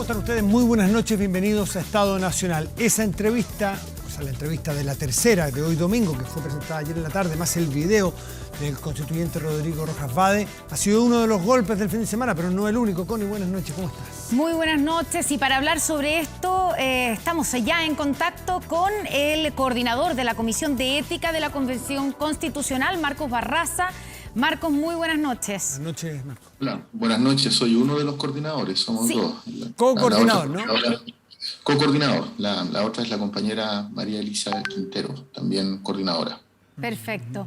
están ustedes? Muy buenas noches, bienvenidos a Estado Nacional. Esa entrevista, o sea, la entrevista de la tercera de hoy domingo, que fue presentada ayer en la tarde, más el video del constituyente Rodrigo Rojas Vade, ha sido uno de los golpes del fin de semana, pero no el único. Connie, buenas noches, ¿cómo estás? Muy buenas noches, y para hablar sobre esto estamos ya en contacto con el coordinador de la Comisión de Ética de la Convención Constitucional, Marcos Barraza. Marcos, muy buenas noches. Buenas noches, Marcos. Hola, buenas noches. Soy uno de los coordinadores, somos dos. Co-coordinador, ¿no? Co-coordinador. La otra es la compañera María Elisa Quintero, también coordinadora. Perfecto.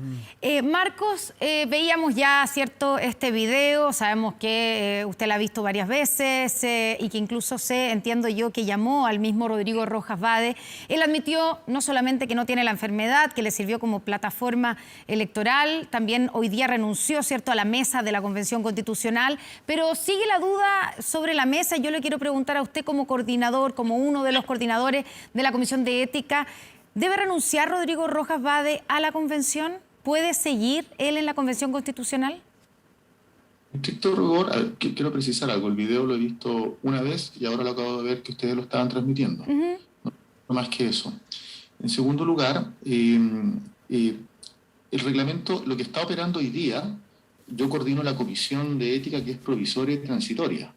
Marcos, veíamos ya, ¿cierto?, este video, sabemos que usted lo ha visto varias veces y que incluso entiendo yo, que llamó al mismo Rodrigo Rojas Vade. Él admitió no solamente que no tiene la enfermedad, que le sirvió como plataforma electoral, también hoy día renunció, ¿cierto?, a la mesa de la Convención Constitucional, pero sigue la duda sobre la mesa. Yo le quiero preguntar a usted como coordinador, como uno de los coordinadores de la Comisión de Ética, ¿debe renunciar Rodrigo Rojas Vade a la Convención? ¿Puede seguir él en la Convención Constitucional? En estricto rigor, quiero precisar algo. El video lo he visto una vez y ahora lo acabo de ver que ustedes lo estaban transmitiendo. No más que eso. En segundo lugar, el reglamento, lo que está operando hoy día, yo coordino la Comisión de Ética, que es provisoria y transitoria.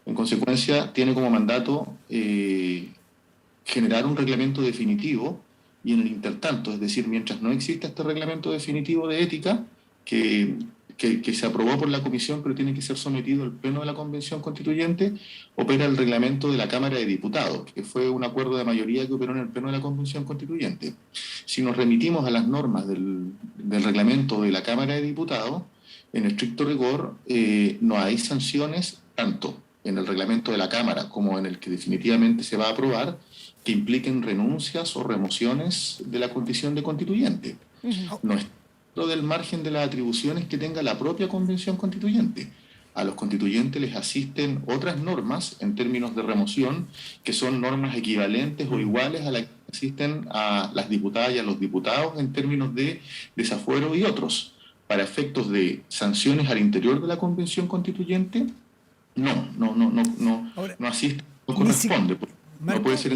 En consecuencia, tiene como mandato generar un reglamento definitivo. Y en el intertanto, es decir, mientras no exista este reglamento definitivo de ética, que se aprobó por la Comisión, pero tiene que ser sometido al Pleno de la Convención Constituyente, opera el reglamento de la Cámara de Diputados, que fue un acuerdo de mayoría que operó en el Pleno de la Convención Constituyente. Si nos remitimos a las normas del reglamento de la Cámara de Diputados, en estricto rigor, no hay sanciones, tanto en el reglamento de la Cámara como en el que definitivamente se va a aprobar, que impliquen renuncias o remociones de la condición de constituyente. No es lo del margen de las atribuciones que tenga la propia Convención Constituyente. A los constituyentes les asisten otras normas en términos de remoción, que son normas equivalentes o iguales a las que asisten a las diputadas y a los diputados en términos de desafuero y otros. Para efectos de sanciones al interior de la Convención Constituyente, no asiste, no corresponde. Marco, no puede ser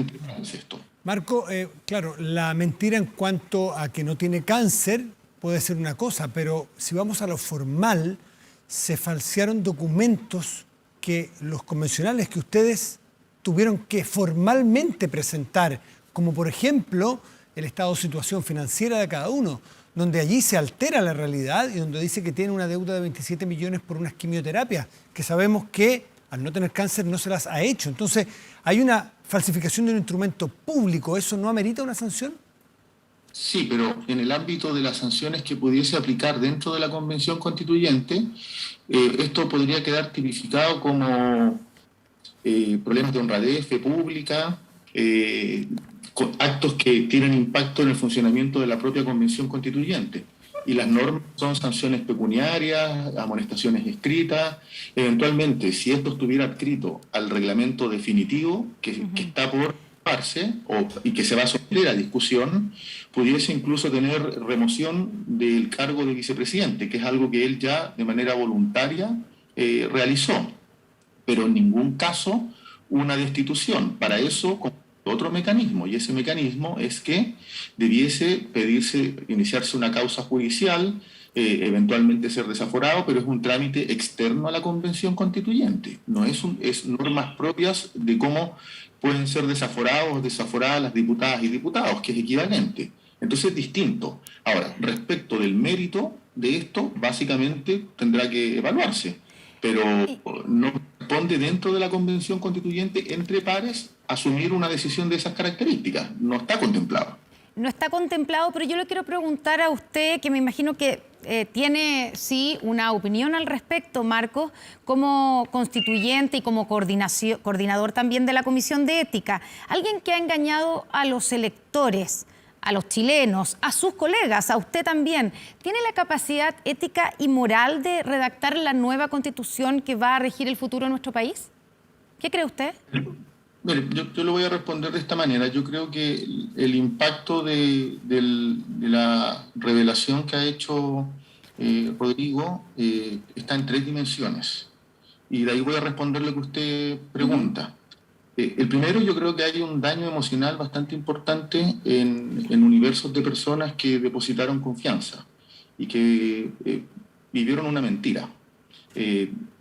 esto. Marco, claro, la mentira en cuanto a que no tiene cáncer puede ser una cosa, pero si vamos a lo formal, se falsearon documentos que los convencionales que ustedes tuvieron que formalmente presentar, como por ejemplo el estado de situación financiera de cada uno, donde allí se altera la realidad y donde dice que tiene una deuda de 27 millones por unas quimioterapias, que sabemos que al no tener cáncer no se las ha hecho. Entonces, hay una falsificación de un instrumento público. ¿Eso no amerita una sanción? Sí, pero en el ámbito de las sanciones que pudiese aplicar dentro de la Convención Constituyente, esto podría quedar tipificado como problemas de honradez, fe pública, actos que tienen impacto en el funcionamiento de la propia Convención Constituyente. Y las normas son sanciones pecuniarias, amonestaciones escritas. Eventualmente, si esto estuviera adscrito al reglamento definitivo que está por darse y que se va a someter a discusión, pudiese incluso tener remoción del cargo de vicepresidente, que es algo que él ya de manera voluntaria realizó. Pero en ningún caso una destitución. Para eso otro mecanismo, y ese mecanismo es que debiese iniciarse una causa judicial, eventualmente ser desaforado, pero es un trámite externo a la Convención Constituyente. No es normas propias de cómo pueden ser desaforados o desaforadas las diputadas y diputados, que es equivalente. Entonces es distinto. Ahora, respecto del mérito de esto, básicamente tendrá que evaluarse, pero no corresponde dentro de la Convención Constituyente entre pares asumir una decisión de esas características. No está contemplado. No está contemplado, pero yo le quiero preguntar a usted, que me imagino que tiene, sí, una opinión al respecto, Marcos, como constituyente y como coordinador también de la Comisión de Ética. Alguien que ha engañado a los electores, a los chilenos, a sus colegas, a usted también, ¿tiene la capacidad ética y moral de redactar la nueva Constitución que va a regir el futuro de nuestro país? ¿Qué cree usted? Mire, yo lo voy a responder de esta manera. Yo creo que el impacto de la revelación que ha hecho Rodrigo está en tres dimensiones. Y de ahí voy a responder lo que usted pregunta. El primero, yo creo que hay un daño emocional bastante importante en universos de personas que depositaron confianza y que vivieron una mentira.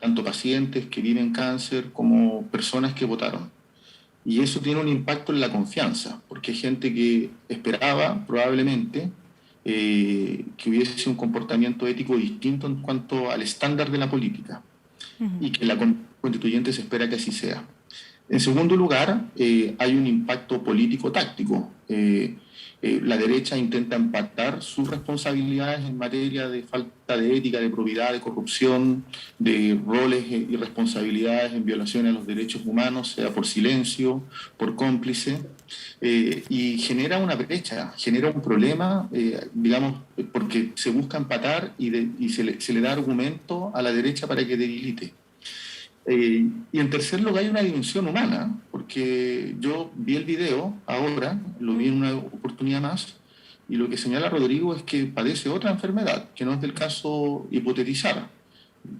Tanto pacientes que viven cáncer como personas que votaron. Y eso tiene un impacto en la confianza, porque hay gente que esperaba probablemente que hubiese un comportamiento ético distinto en cuanto al estándar de la política y que la constituyente se espera que así sea. En segundo lugar, hay un impacto político táctico. La derecha intenta empatar sus responsabilidades en materia de falta de ética, de probidad, de corrupción, de roles y responsabilidades en violaciones a los derechos humanos, sea por silencio, por cómplice, y genera una brecha, genera un problema, digamos, porque se busca empatar y se le da argumento a la derecha para que debilite. Y en tercer lugar hay una dimensión humana, porque yo vi el video ahora, lo vi en una oportunidad más, y lo que señala Rodrigo es que padece otra enfermedad, que no es del caso hipotetizar,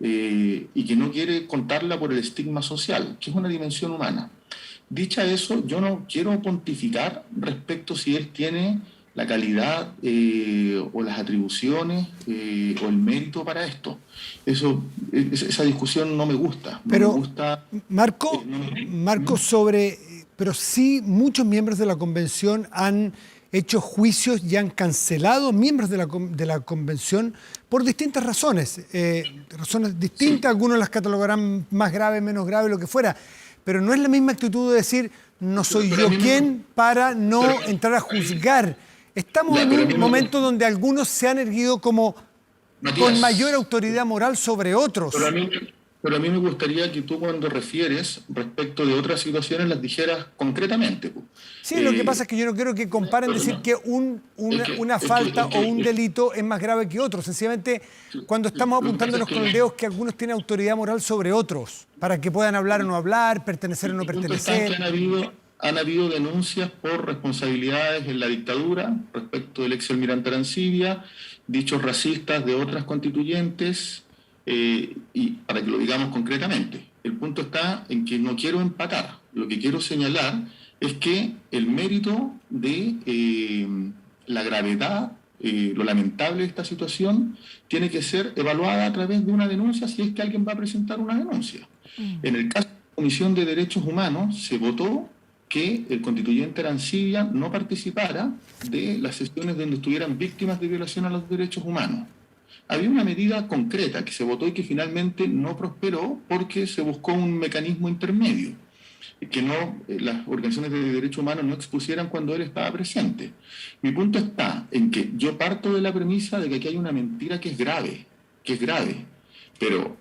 y que no quiere contarla por el estigma social, que es una dimensión humana. Dicha eso, yo no quiero pontificar respecto si él tiene la calidad o las atribuciones o el mérito para esto. Esa discusión no me gusta. Pero, me gusta, Marco, pero sí muchos miembros de la convención han hecho juicios y han cancelado miembros de la convención por distintas razones. Razones distintas, sí. Algunos las catalogarán más graves, menos graves, lo que fuera. Pero no es la misma actitud de decir, no soy yo quien para no entrar a juzgar. Estamos en un momento donde algunos se han erguido como con mayor autoridad moral sobre otros. Pero a mí me gustaría que tú, cuando refieres respecto de otras situaciones, las dijeras concretamente. Sí, lo que pasa es que yo no quiero que comparen decir que una falta o un delito es más grave que otro. Sencillamente, cuando estamos apuntándonos con el dedo, es que algunos tienen autoridad moral sobre otros, para que puedan hablar o no hablar, pertenecer o no pertenecer. Han habido denuncias por responsabilidades en la dictadura respecto del ex almirante Arancibia, dichos racistas de otras constituyentes, y para que lo digamos concretamente. El punto está en que no quiero empatar. Lo que quiero señalar es que el mérito de la gravedad, lo lamentable de esta situación, tiene que ser evaluada a través de una denuncia si es que alguien va a presentar una denuncia. En el caso de la Comisión de Derechos Humanos se votó que el constituyente Arancibia no participara de las sesiones donde estuvieran víctimas de violación a los derechos humanos. Había una medida concreta que se votó y que finalmente no prosperó porque se buscó un mecanismo intermedio, que las organizaciones de derechos humanos no expusieran cuando él estaba presente. Mi punto está en que yo parto de la premisa de que aquí hay una mentira que es grave, pero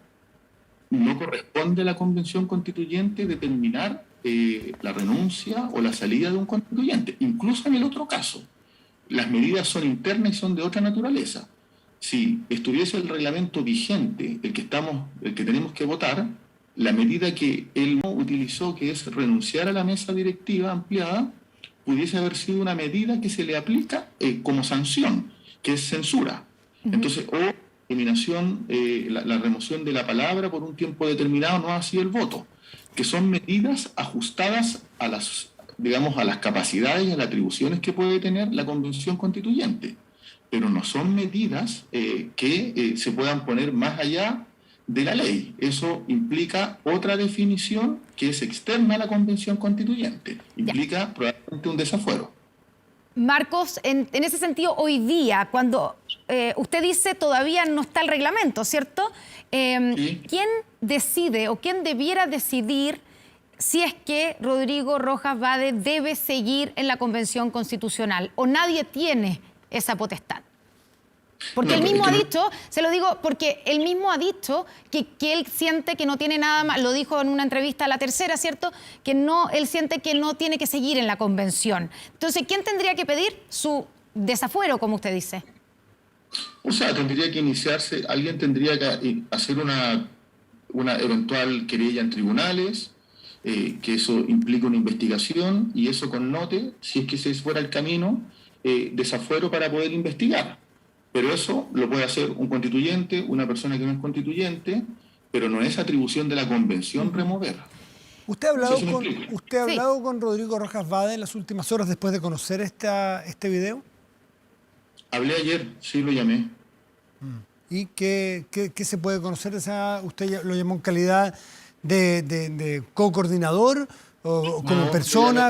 no corresponde a la Convención Constituyente determinar la renuncia o la salida de un constituyente. Incluso en el otro caso, las medidas son internas y son de otra naturaleza. Si estuviese el reglamento vigente, el que tenemos que votar, la medida que él no utilizó, que es renunciar a la mesa directiva ampliada, pudiese haber sido una medida que se le aplica como sanción, que es censura. Entonces, o eliminación, la remoción de la palabra por un tiempo determinado, no así el voto, que son medidas ajustadas a las capacidades y a las atribuciones que puede tener la Convención Constituyente, pero no son medidas que se puedan poner más allá de la ley. Eso implica otra definición que es externa a la Convención Constituyente, implica probablemente un desafuero. Marcos, en ese sentido, hoy día, cuando usted dice todavía no está el reglamento, ¿cierto? Sí. ¿Quién decide o quién debiera decidir si es que Rodrigo Rojas Vade debe seguir en la Convención Constitucional? ¿O nadie tiene esa potestad? Porque él mismo ha dicho, se lo digo porque él mismo ha dicho que él siente que no tiene nada más, lo dijo en una entrevista a La Tercera, ¿cierto? Que él siente que no tiene que seguir en la convención. Entonces, ¿quién tendría que pedir su desafuero, como usted dice? O sea, tendría que iniciarse, alguien tendría que hacer una eventual querella en tribunales, que eso implica una investigación y eso connote, si es que ese fuera el camino, desafuero para poder investigar. Pero eso lo puede hacer un constituyente, una persona que no es constituyente, pero no es atribución de la convención remover. ¿Usted ha No hablado sé si me con, explico. usted ha Sí. hablado con Rodrigo Rojas Vade en las últimas horas después de conocer este video? Hablé ayer, sí lo llamé. ¿Y qué se puede conocer de esa? ¿Usted lo llamó en calidad de co-coordinador o como No, persona?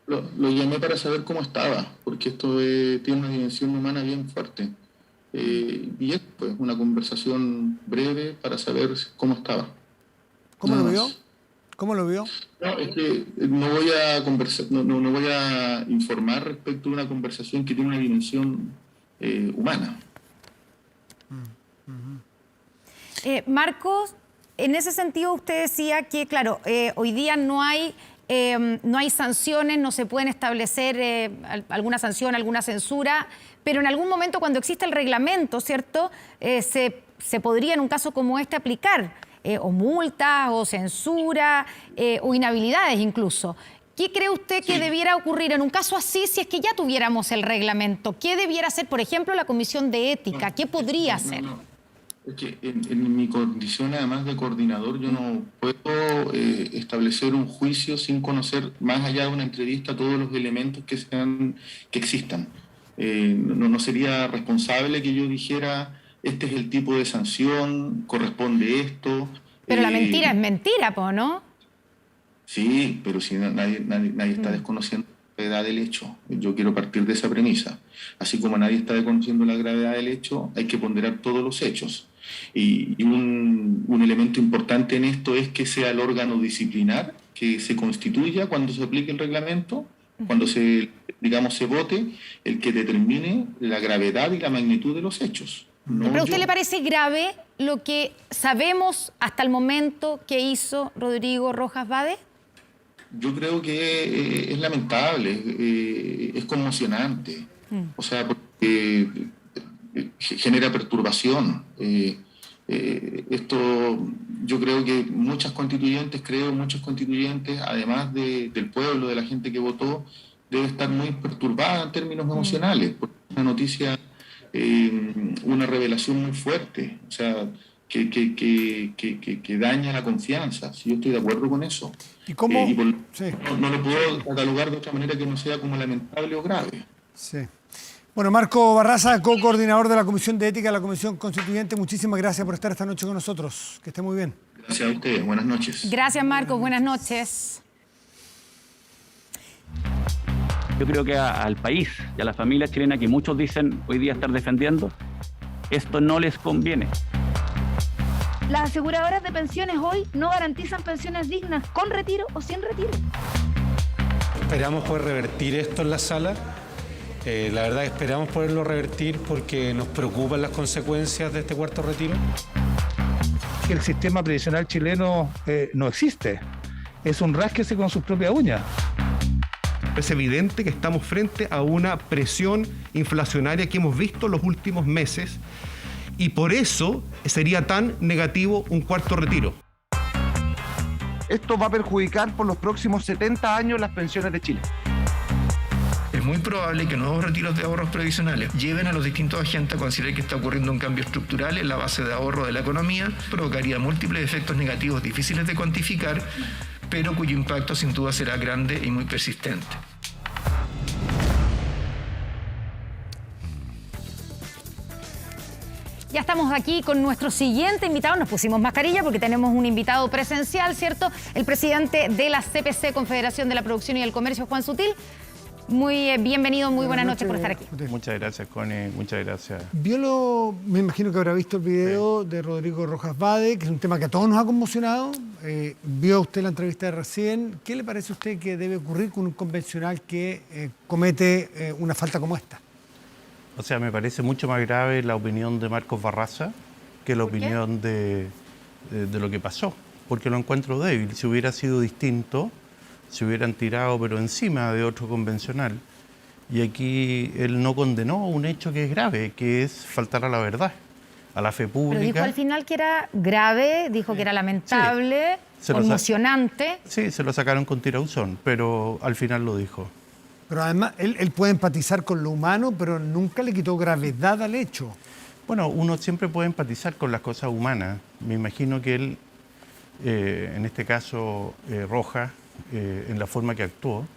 lo llamé para saber cómo estaba, porque esto tiene una dimensión humana bien fuerte. Y es pues, una conversación breve para saber cómo estaba. ¿Cómo Nada lo más. vio? ¿Cómo lo vio? No, es que no voy a conversar, no voy a informar respecto de una conversación que tiene una dimensión humana. Marcos, en ese sentido usted decía que, claro, hoy día no hay sanciones, no se pueden establecer alguna sanción, alguna censura, pero en algún momento cuando existe el reglamento, ¿cierto?, se podría en un caso como este aplicar o multas o censura o inhabilidades incluso. ¿Qué cree usted que debiera ocurrir en un caso así si es que ya tuviéramos el reglamento? ¿Qué debiera hacer, por ejemplo, la Comisión de Ética? ¿Qué podría hacer? Es que en mi condición, además de coordinador, yo no puedo establecer un juicio sin conocer, más allá de una entrevista, todos los elementos que existan. No sería responsable que yo dijera, este es el tipo de sanción, corresponde esto. Pero la mentira es mentira, ¿no? Sí, pero si nadie está desconociendo la gravedad del hecho. Yo quiero partir de esa premisa. Así como nadie está desconociendo la gravedad del hecho, hay que ponderar todos los hechos. Y un elemento importante en esto es que sea el órgano disciplinar que se constituya cuando se aplique el reglamento, cuando se vote, el que determine la gravedad y la magnitud de los hechos. No ¿Pero a usted yo. le parece grave lo que sabemos hasta el momento que hizo Rodrigo Rojas Vade? Yo creo que es lamentable, es conmocionante, o sea, porque genera perturbación. Esto, yo creo que muchos constituyentes, además del pueblo, de la gente que votó, debe estar muy perturbada en términos emocionales, porque es una noticia, una revelación muy fuerte, o sea, que daña la confianza. Si yo estoy de acuerdo con eso. ¿Y cómo? Sí. No lo puedo catalogar de otra manera que no sea como lamentable o grave. Sí. Bueno, Marco Barraza, co-coordinador de la Comisión de Ética de la Comisión Constituyente, muchísimas gracias por estar esta noche con nosotros. Que esté muy bien. Gracias a ustedes. Buenas noches. Gracias, Marcos. Buenas noches. Yo creo que al país y a la familia chilena que muchos dicen hoy día estar defendiendo, esto no les conviene. Las aseguradoras de pensiones hoy no garantizan pensiones dignas, con retiro o sin retiro. Esperamos poder revertir esto en la sala. La verdad esperamos poderlo revertir porque nos preocupan las consecuencias de este cuarto retiro. El sistema previsional chileno no existe. Es un rásquese con sus propias uñas. Es evidente que estamos frente a una presión inflacionaria que hemos visto los últimos meses y por eso sería tan negativo un cuarto retiro. Esto va a perjudicar por los próximos 70 años las pensiones de Chile. Es muy probable que nuevos retiros de ahorros previsionales lleven a los distintos agentes a considerar que está ocurriendo un cambio estructural en la base de ahorro de la economía, provocaría múltiples efectos negativos difíciles de cuantificar, pero cuyo impacto sin duda será grande y muy persistente. Ya estamos aquí con nuestro siguiente invitado. Nos pusimos mascarilla porque tenemos un invitado presencial, ¿cierto? El presidente de la CPC, Confederación de la Producción y el Comercio, Juan Sutil. Muy bienvenido, muy buenas noches por estar aquí. Muchas gracias, Connie. Muchas gracias. Me imagino que habrá visto el video de Rodrigo Rojas Vade, que es un tema que a todos nos ha conmocionado. Vio usted la entrevista de recién. ¿Qué le parece a usted que debe ocurrir con un convencional que comete una falta como esta? O sea, me parece mucho más grave la opinión de Marcos Barraza que la opinión de lo que pasó, porque lo encuentro débil. Si hubiera sido distinto, se hubieran tirado pero encima de otro convencional. Y aquí él no condenó un hecho que es grave, que es faltar a la verdad, a la fe pública. Pero dijo al final que era grave, dijo que era lamentable, conmocionante. Sí, se lo sacaron con tirauzón, pero al final lo dijo. Pero además, él puede empatizar con lo humano, pero nunca le quitó gravedad al hecho. Bueno, uno siempre puede empatizar con las cosas humanas. Me imagino que él en este caso Rojas, en la forma que actuó,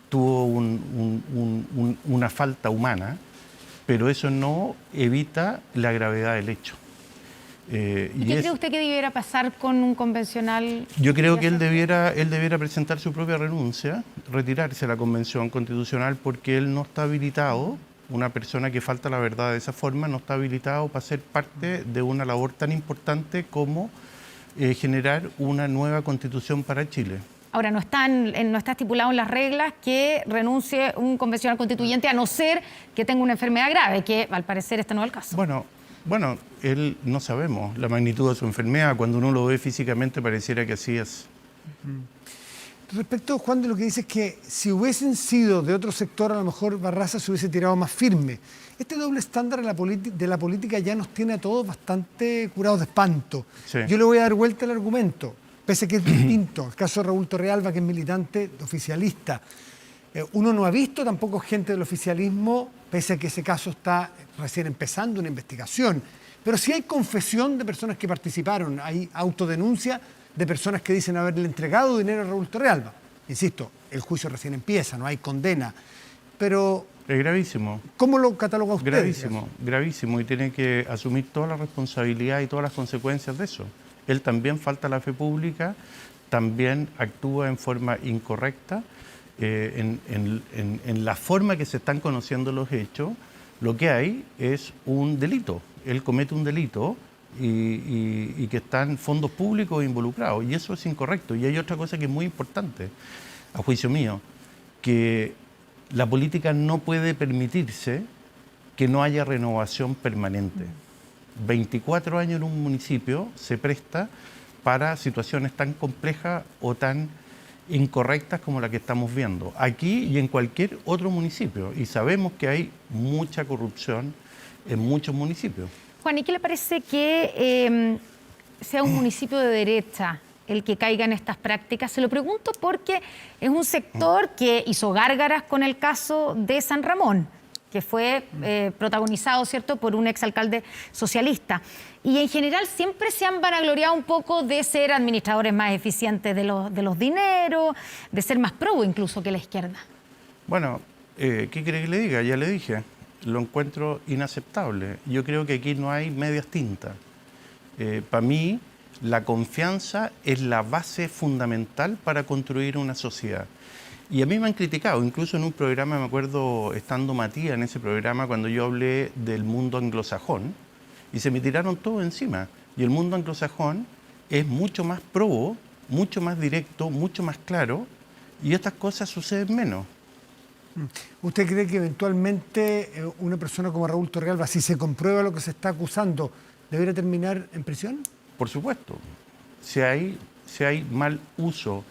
tuvo una falta humana, pero eso no evita la gravedad del hecho. ¿Y qué cree usted que debiera pasar con un convencional? Yo creo que él debiera presentar su propia renuncia, retirarse de la Convención Constitucional, porque él no está habilitado, una persona que falta la verdad de esa forma, no está habilitado para ser parte de una labor tan importante como generar una nueva constitución para Chile. Ahora, no está estipulado en las reglas que renuncie un convencional constituyente a no ser que tenga una enfermedad grave, que al parecer este no es el caso. Bueno, él no sabemos la magnitud de su enfermedad. Cuando uno lo ve físicamente pareciera que así es. Respecto, Juan, de lo que dices que si hubiesen sido de otro sector, a lo mejor Barraza se hubiese tirado más firme. Este doble estándar de la política ya nos tiene a todos bastante curados de espanto. Sí. Yo le voy a dar vuelta al argumento, pese a que es distinto. El caso de Raúl Torrealba, que es militante oficialista. Uno no ha visto tampoco gente del oficialismo, pese a que ese caso está recién empezando una investigación. Pero sí hay confesión de personas que participaron, hay autodenuncia de personas que dicen haberle entregado dinero a Raúl Torrealba. Insisto, el juicio recién empieza, no hay condena. Pero... Es gravísimo. ¿Cómo lo cataloga usted? Gravísimo, gravísimo, y tiene que asumir toda la responsabilidad y todas las consecuencias de eso. Él también falta a la fe pública, también actúa en forma incorrecta, en la forma que se están conociendo los hechos. Lo que hay es un delito. Él comete un delito y que están fondos públicos involucrados, y eso es incorrecto. Y hay otra cosa que es muy importante, a juicio mío, que la política no puede permitirse que no haya renovación permanente. 24 años en un municipio se presta para situaciones tan complejas o tan incorrectas como la que estamos viendo, aquí y en cualquier otro municipio. Y sabemos que hay mucha corrupción en muchos municipios. Juan, ¿y qué le parece que sea un municipio de derecha el que caiga en estas prácticas? Se lo pregunto porque es un sector que hizo gárgaras con el caso de San Ramón, que fue protagonizado, ¿cierto?, por un exalcalde socialista. Y en general siempre se han vanagloriado un poco de ser administradores más eficientes de los dineros, de ser más pro incluso que la izquierda. Bueno, ¿qué quiere que le diga? Ya le dije, lo encuentro inaceptable. Yo creo que aquí no hay medias tintas. Para mí, la confianza es la base fundamental para construir una sociedad. Y a mí me han criticado, incluso en un programa, me acuerdo estando Matías en ese programa, cuando yo hablé del mundo anglosajón, y se me tiraron todo encima. Y el mundo anglosajón es mucho más probo, mucho más directo, mucho más claro, y estas cosas suceden menos. ¿Usted cree que eventualmente una persona como Raúl Torrealba, si se comprueba lo que se está acusando, debería terminar en prisión? Por supuesto. Si hay mal uso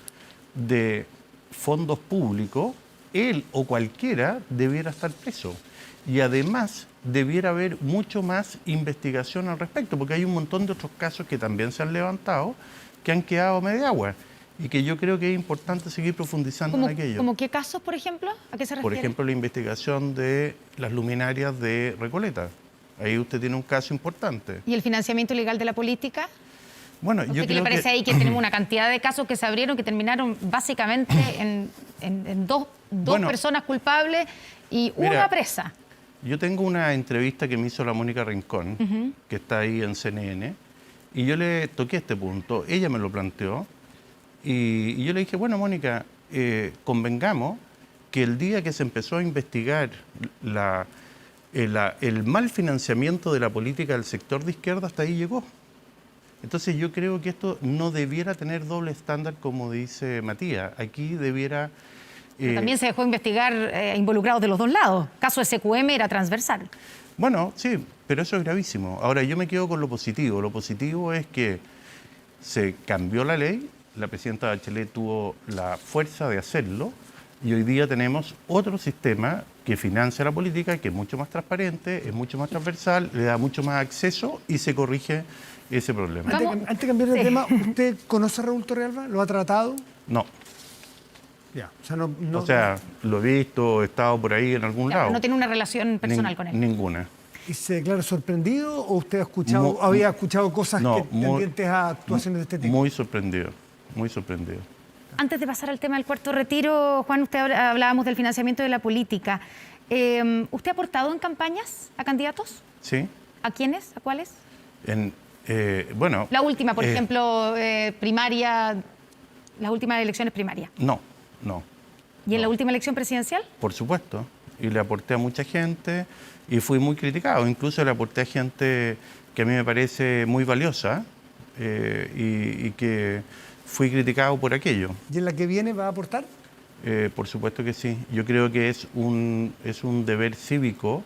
de fondos públicos, él o cualquiera debiera estar preso. Y además debiera haber mucho más investigación al respecto, porque hay un montón de otros casos que también se han levantado que han quedado a media agua y que yo creo que es importante seguir profundizando en aquello. ¿Cómo qué casos, por ejemplo? ¿A qué se refiere? Por ejemplo, la investigación de las luminarias de Recoleta. Ahí usted tiene un caso importante. ¿Y el financiamiento ilegal de la política? Bueno, yo creo ¿qué le parece ahí que tenemos una cantidad de casos que se abrieron que terminaron básicamente en dos personas culpables y una presa? Yo tengo una entrevista que me hizo la Mónica Rincón, que está ahí en CNN, y yo le toqué este punto. Ella me lo planteó y yo le dije, bueno, Mónica, convengamos que el día que se empezó a investigar el mal financiamiento de la política del sector de izquierda, hasta ahí llegó. Entonces yo creo que esto no debiera tener doble estándar, como dice Matías. Aquí debiera... También se dejó investigar involucrados de los dos lados. El caso de SQM era transversal. Bueno, sí, pero eso es gravísimo. Ahora, yo me quedo con lo positivo. Lo positivo es que se cambió la ley, la presidenta Bachelet tuvo la fuerza de hacerlo, y hoy día tenemos otro sistema que financia la política, que es mucho más transparente, es mucho más transversal, le da mucho más acceso y se corrige ese problema. Antes de cambiar de tema, ¿usted conoce a Raúl Torrealba? ¿Lo ha tratado? No. Ya, o sea, lo he visto, he estado por ahí en algún lado. No tiene una relación personal con él. Ninguna. ¿Y se declara sorprendido o usted había escuchado cosas tendientes a actuaciones de este tipo? Muy sorprendido, muy sorprendido. Antes de pasar al tema del cuarto retiro, Juan, hablábamos del financiamiento de la política. ¿Usted ha aportado en campañas a candidatos? Sí. ¿A quiénes? ¿A cuáles? Bueno... La última, por ejemplo, primaria, las últimas elecciones primarias. No. ¿Y en la última elección presidencial? Por supuesto. Y le aporté a mucha gente y fui muy criticado. Incluso le aporté a gente que a mí me parece muy valiosa y que fui criticado por aquello. ¿Y en la que viene va a aportar? Por supuesto que sí. Yo creo que es un deber cívico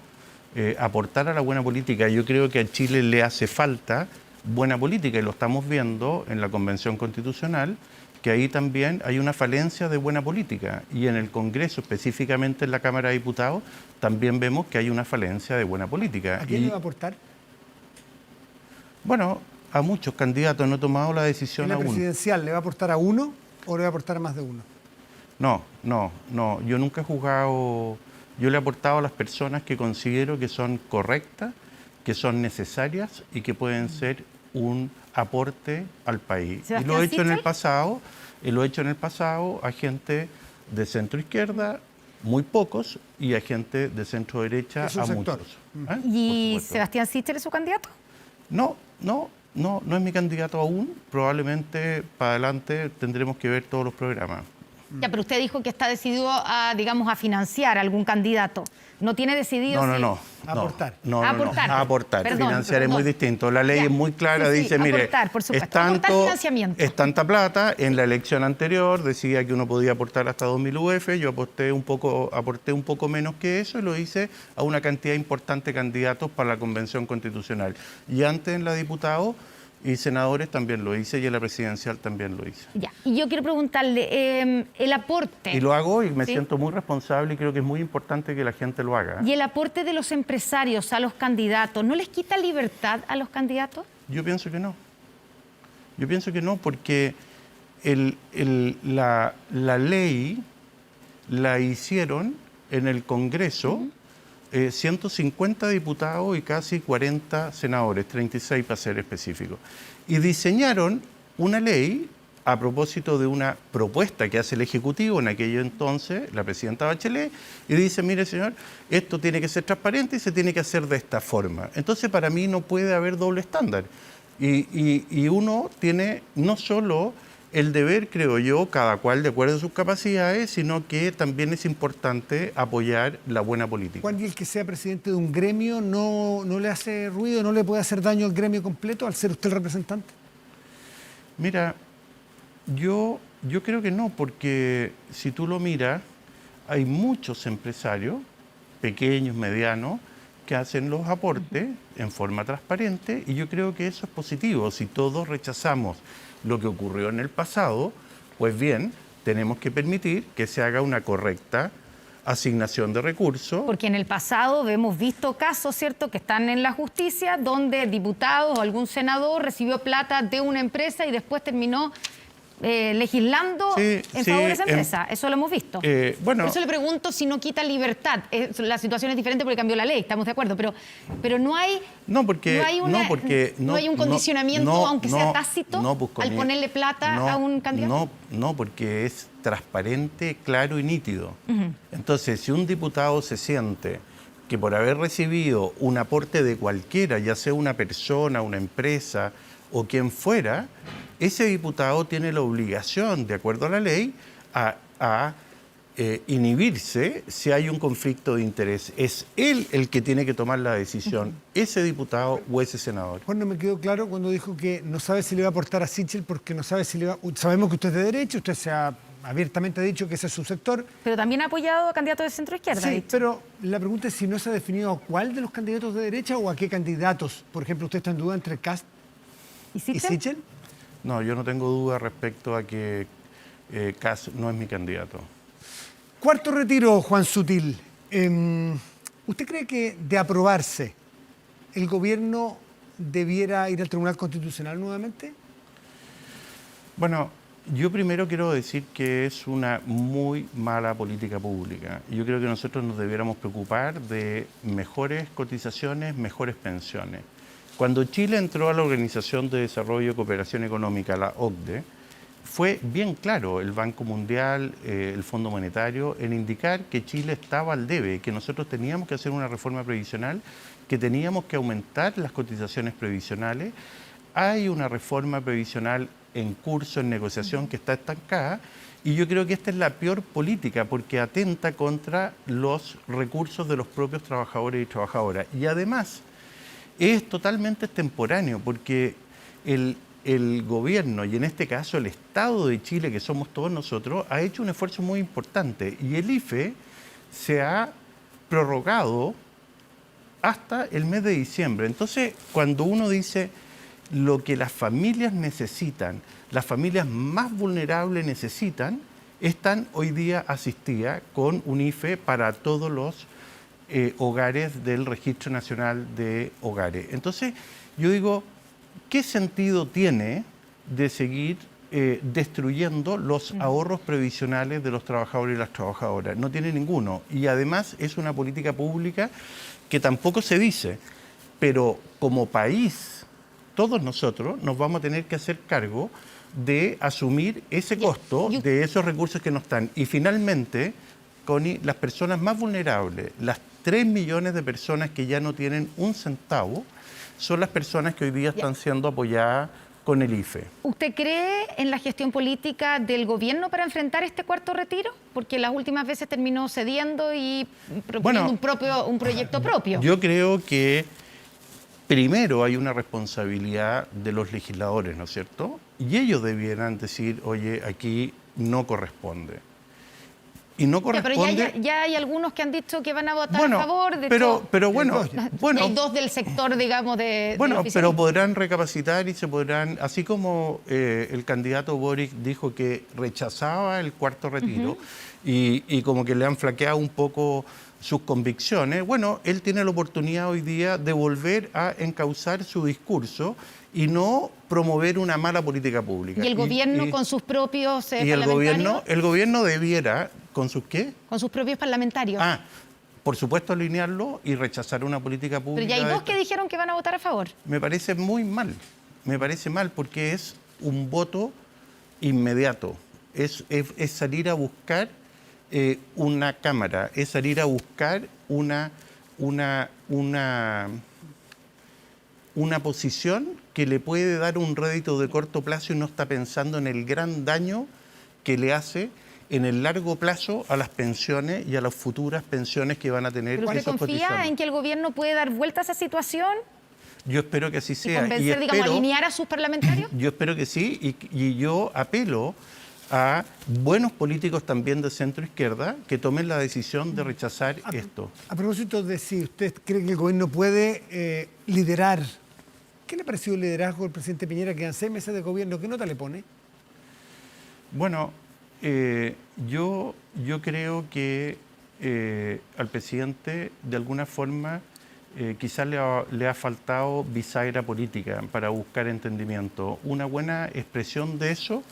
aportar a la buena política. Yo creo que a Chile le hace falta buena política y lo estamos viendo en la Convención Constitucional, que ahí también hay una falencia de buena política y en el Congreso, específicamente en la Cámara de Diputados, también vemos que hay una falencia de buena política. ¿A quién le va a aportar? Bueno, a muchos candidatos, no he tomado la decisión aún. ¿En la presidencial le va a aportar a uno o le va a aportar a más de uno? No, yo nunca he juzgado, yo le he aportado a las personas que considero que son correctas, que son necesarias y que pueden ser un aporte al país. Y lo he hecho en el pasado, a gente de centro izquierda, muy pocos, y a gente de centro derecha, a muchos. ¿Y Sebastián Sichel es su candidato? No es mi candidato aún. Probablemente para adelante tendremos que ver todos los programas. Ya, pero usted dijo que está decidido a financiar a algún candidato. ¿No tiene decidido aportar? A aportar. Perdón, financiar es muy distinto. La ley es muy clara, dice, mire, por supuesto. es tanta plata. En la elección anterior decía que uno podía aportar hasta 2.000 UF, yo aporté un poco menos que eso y lo hice a una cantidad importante de candidatos para la Convención Constitucional. Y antes en la diputado y senadores también lo hice y en la presidencial también lo hice. Ya, y yo quiero preguntarle, el aporte... Y lo hago y me siento muy responsable y creo que es muy importante que la gente lo haga. ¿Y el aporte de los empresarios a los candidatos no les quita libertad a los candidatos? Yo pienso que no. Yo pienso que no porque la ley la hicieron en el Congreso 150 diputados y casi 40 senadores, 36 para ser específico. Y diseñaron una ley a propósito de una propuesta que hace el Ejecutivo en aquello entonces, la presidenta Bachelet, y dice, mire señor, esto tiene que ser transparente y se tiene que hacer de esta forma. Entonces para mí no puede haber doble estándar. Y uno tiene no solo el deber, creo yo, cada cual de acuerdo a sus capacidades, sino que también es importante apoyar la buena política. Juan, ¿y el que sea presidente de un gremio no le hace ruido, no le puede hacer daño al gremio completo al ser usted el representante? Mira, yo creo que no, porque si tú lo miras, hay muchos empresarios, pequeños, medianos, que hacen los aportes en forma transparente y yo creo que eso es positivo. Si todos rechazamos lo que ocurrió en el pasado, pues bien, tenemos que permitir que se haga una correcta asignación de recursos. Porque en el pasado hemos visto casos, ¿cierto?, que están en la justicia, donde diputados o algún senador recibió plata de una empresa y después terminó legislando en favor de esa empresa. Eso lo hemos visto. Bueno, por eso le pregunto si no quita libertad. La situación es diferente porque cambió la ley, estamos de acuerdo, pero no hay no hay un condicionamiento, aunque sea tácito, al ponerle plata a un candidato. No, porque es transparente, claro y nítido. Entonces, si un diputado se siente que por haber recibido un aporte de cualquiera, ya sea una persona, una empresa o quien fuera, ese diputado tiene la obligación, de acuerdo a la ley, a inhibirse si hay un conflicto de interés. Es él el que tiene que tomar la decisión, ese diputado o ese senador. Juan, no me quedó claro cuando dijo que no sabe si le va a aportar a Sichel porque no sabe si le va... Sabemos que usted es de derecha, usted se ha abiertamente dicho que ese es su sector. Pero también ha apoyado a candidatos de centro-izquierda. Sí, pero la pregunta es si no se ha definido a cuál de los candidatos de derecha o a qué candidatos. Por ejemplo, ¿usted está en duda entre Kast y Sichel? No, yo no tengo duda respecto a que Kast no es mi candidato. Cuarto retiro, Juan Sutil. ¿Usted cree que de aprobarse el gobierno debiera ir al Tribunal Constitucional nuevamente? Bueno, Yo primero quiero decir que es una muy mala política pública. Yo creo que nosotros nos debiéramos preocupar de mejores cotizaciones, mejores pensiones. Cuando Chile entró a la Organización de Desarrollo y Cooperación Económica, la OCDE, fue bien claro el Banco Mundial, el Fondo Monetario, en indicar que Chile estaba al debe, que nosotros teníamos que hacer una reforma previsional, que teníamos que aumentar las cotizaciones previsionales. Hay una reforma previsional en curso, en negociación, que está estancada, y yo creo que esta es la peor política porque atenta contra los recursos de los propios trabajadores y trabajadoras. Y además es totalmente extemporáneo porque el gobierno, y en este caso el Estado de Chile, que somos todos nosotros, ha hecho un esfuerzo muy importante y el IFE se ha prorrogado hasta el mes de diciembre. Entonces, cuando uno dice lo que las familias necesitan, las familias más vulnerables necesitan, están hoy día asistidas con un IFE para todos los hogares del Registro Nacional de Hogares. Entonces, yo digo, ¿qué sentido tiene de seguir destruyendo los ahorros previsionales de los trabajadores y las trabajadoras? No tiene ninguno. Y además es una política pública que tampoco se dice, pero como país, todos nosotros nos vamos a tener que hacer cargo de asumir ese costo de esos recursos que no están. Y finalmente, Connie, las personas más vulnerables, las 3 millones de personas que ya no tienen un centavo, son las personas que hoy día están siendo apoyadas con el IFE. ¿Usted cree en la gestión política del gobierno para enfrentar este cuarto retiro? Porque las últimas veces terminó cediendo y proponiendo un proyecto propio. Yo creo que primero hay una responsabilidad de los legisladores, ¿no es cierto? Y ellos debieran decir, oye, aquí no corresponde. Y no corresponde... Pero ya hay algunos que han dicho que van a votar a favor. Pero bueno, hay dos del sector, digamos, de... Bueno, pero podrán recapacitar y se podrán... Así como el candidato Boric dijo que rechazaba el cuarto retiro y como que le han flaqueado un poco sus convicciones, bueno, él tiene la oportunidad hoy día de volver a encauzar su discurso y no promover una mala política pública. ¿Y el gobierno con sus propios parlamentarios? El gobierno debiera, ¿con sus qué? Con sus propios parlamentarios. Por supuesto, alinearlo y rechazar una política pública. Pero ya hay dos que dijeron que van a votar a favor. Me parece muy mal. Me parece mal porque es un voto inmediato. Es salir a buscar una cámara, es salir a buscar una posición que le puede dar un rédito de corto plazo y no está pensando en el gran daño que le hace en el largo plazo a las pensiones y a las futuras pensiones que van a tener. ¿Pero usted confía en que el gobierno puede dar vuelta a esa situación? Yo espero que así sea. ¿Y convencer, digamos, alinear a sus parlamentarios? Yo espero que sí y yo apelo a buenos políticos también de centro-izquierda que tomen la decisión de rechazar esto. A propósito de si usted cree que el gobierno puede liderar, ¿qué le ha parecido el liderazgo del presidente Piñera? Quedan 6 meses de gobierno, ¿qué nota le pone? Bueno, yo creo que al presidente de alguna forma quizás le ha faltado bisagra política para buscar entendimiento. Una buena expresión de eso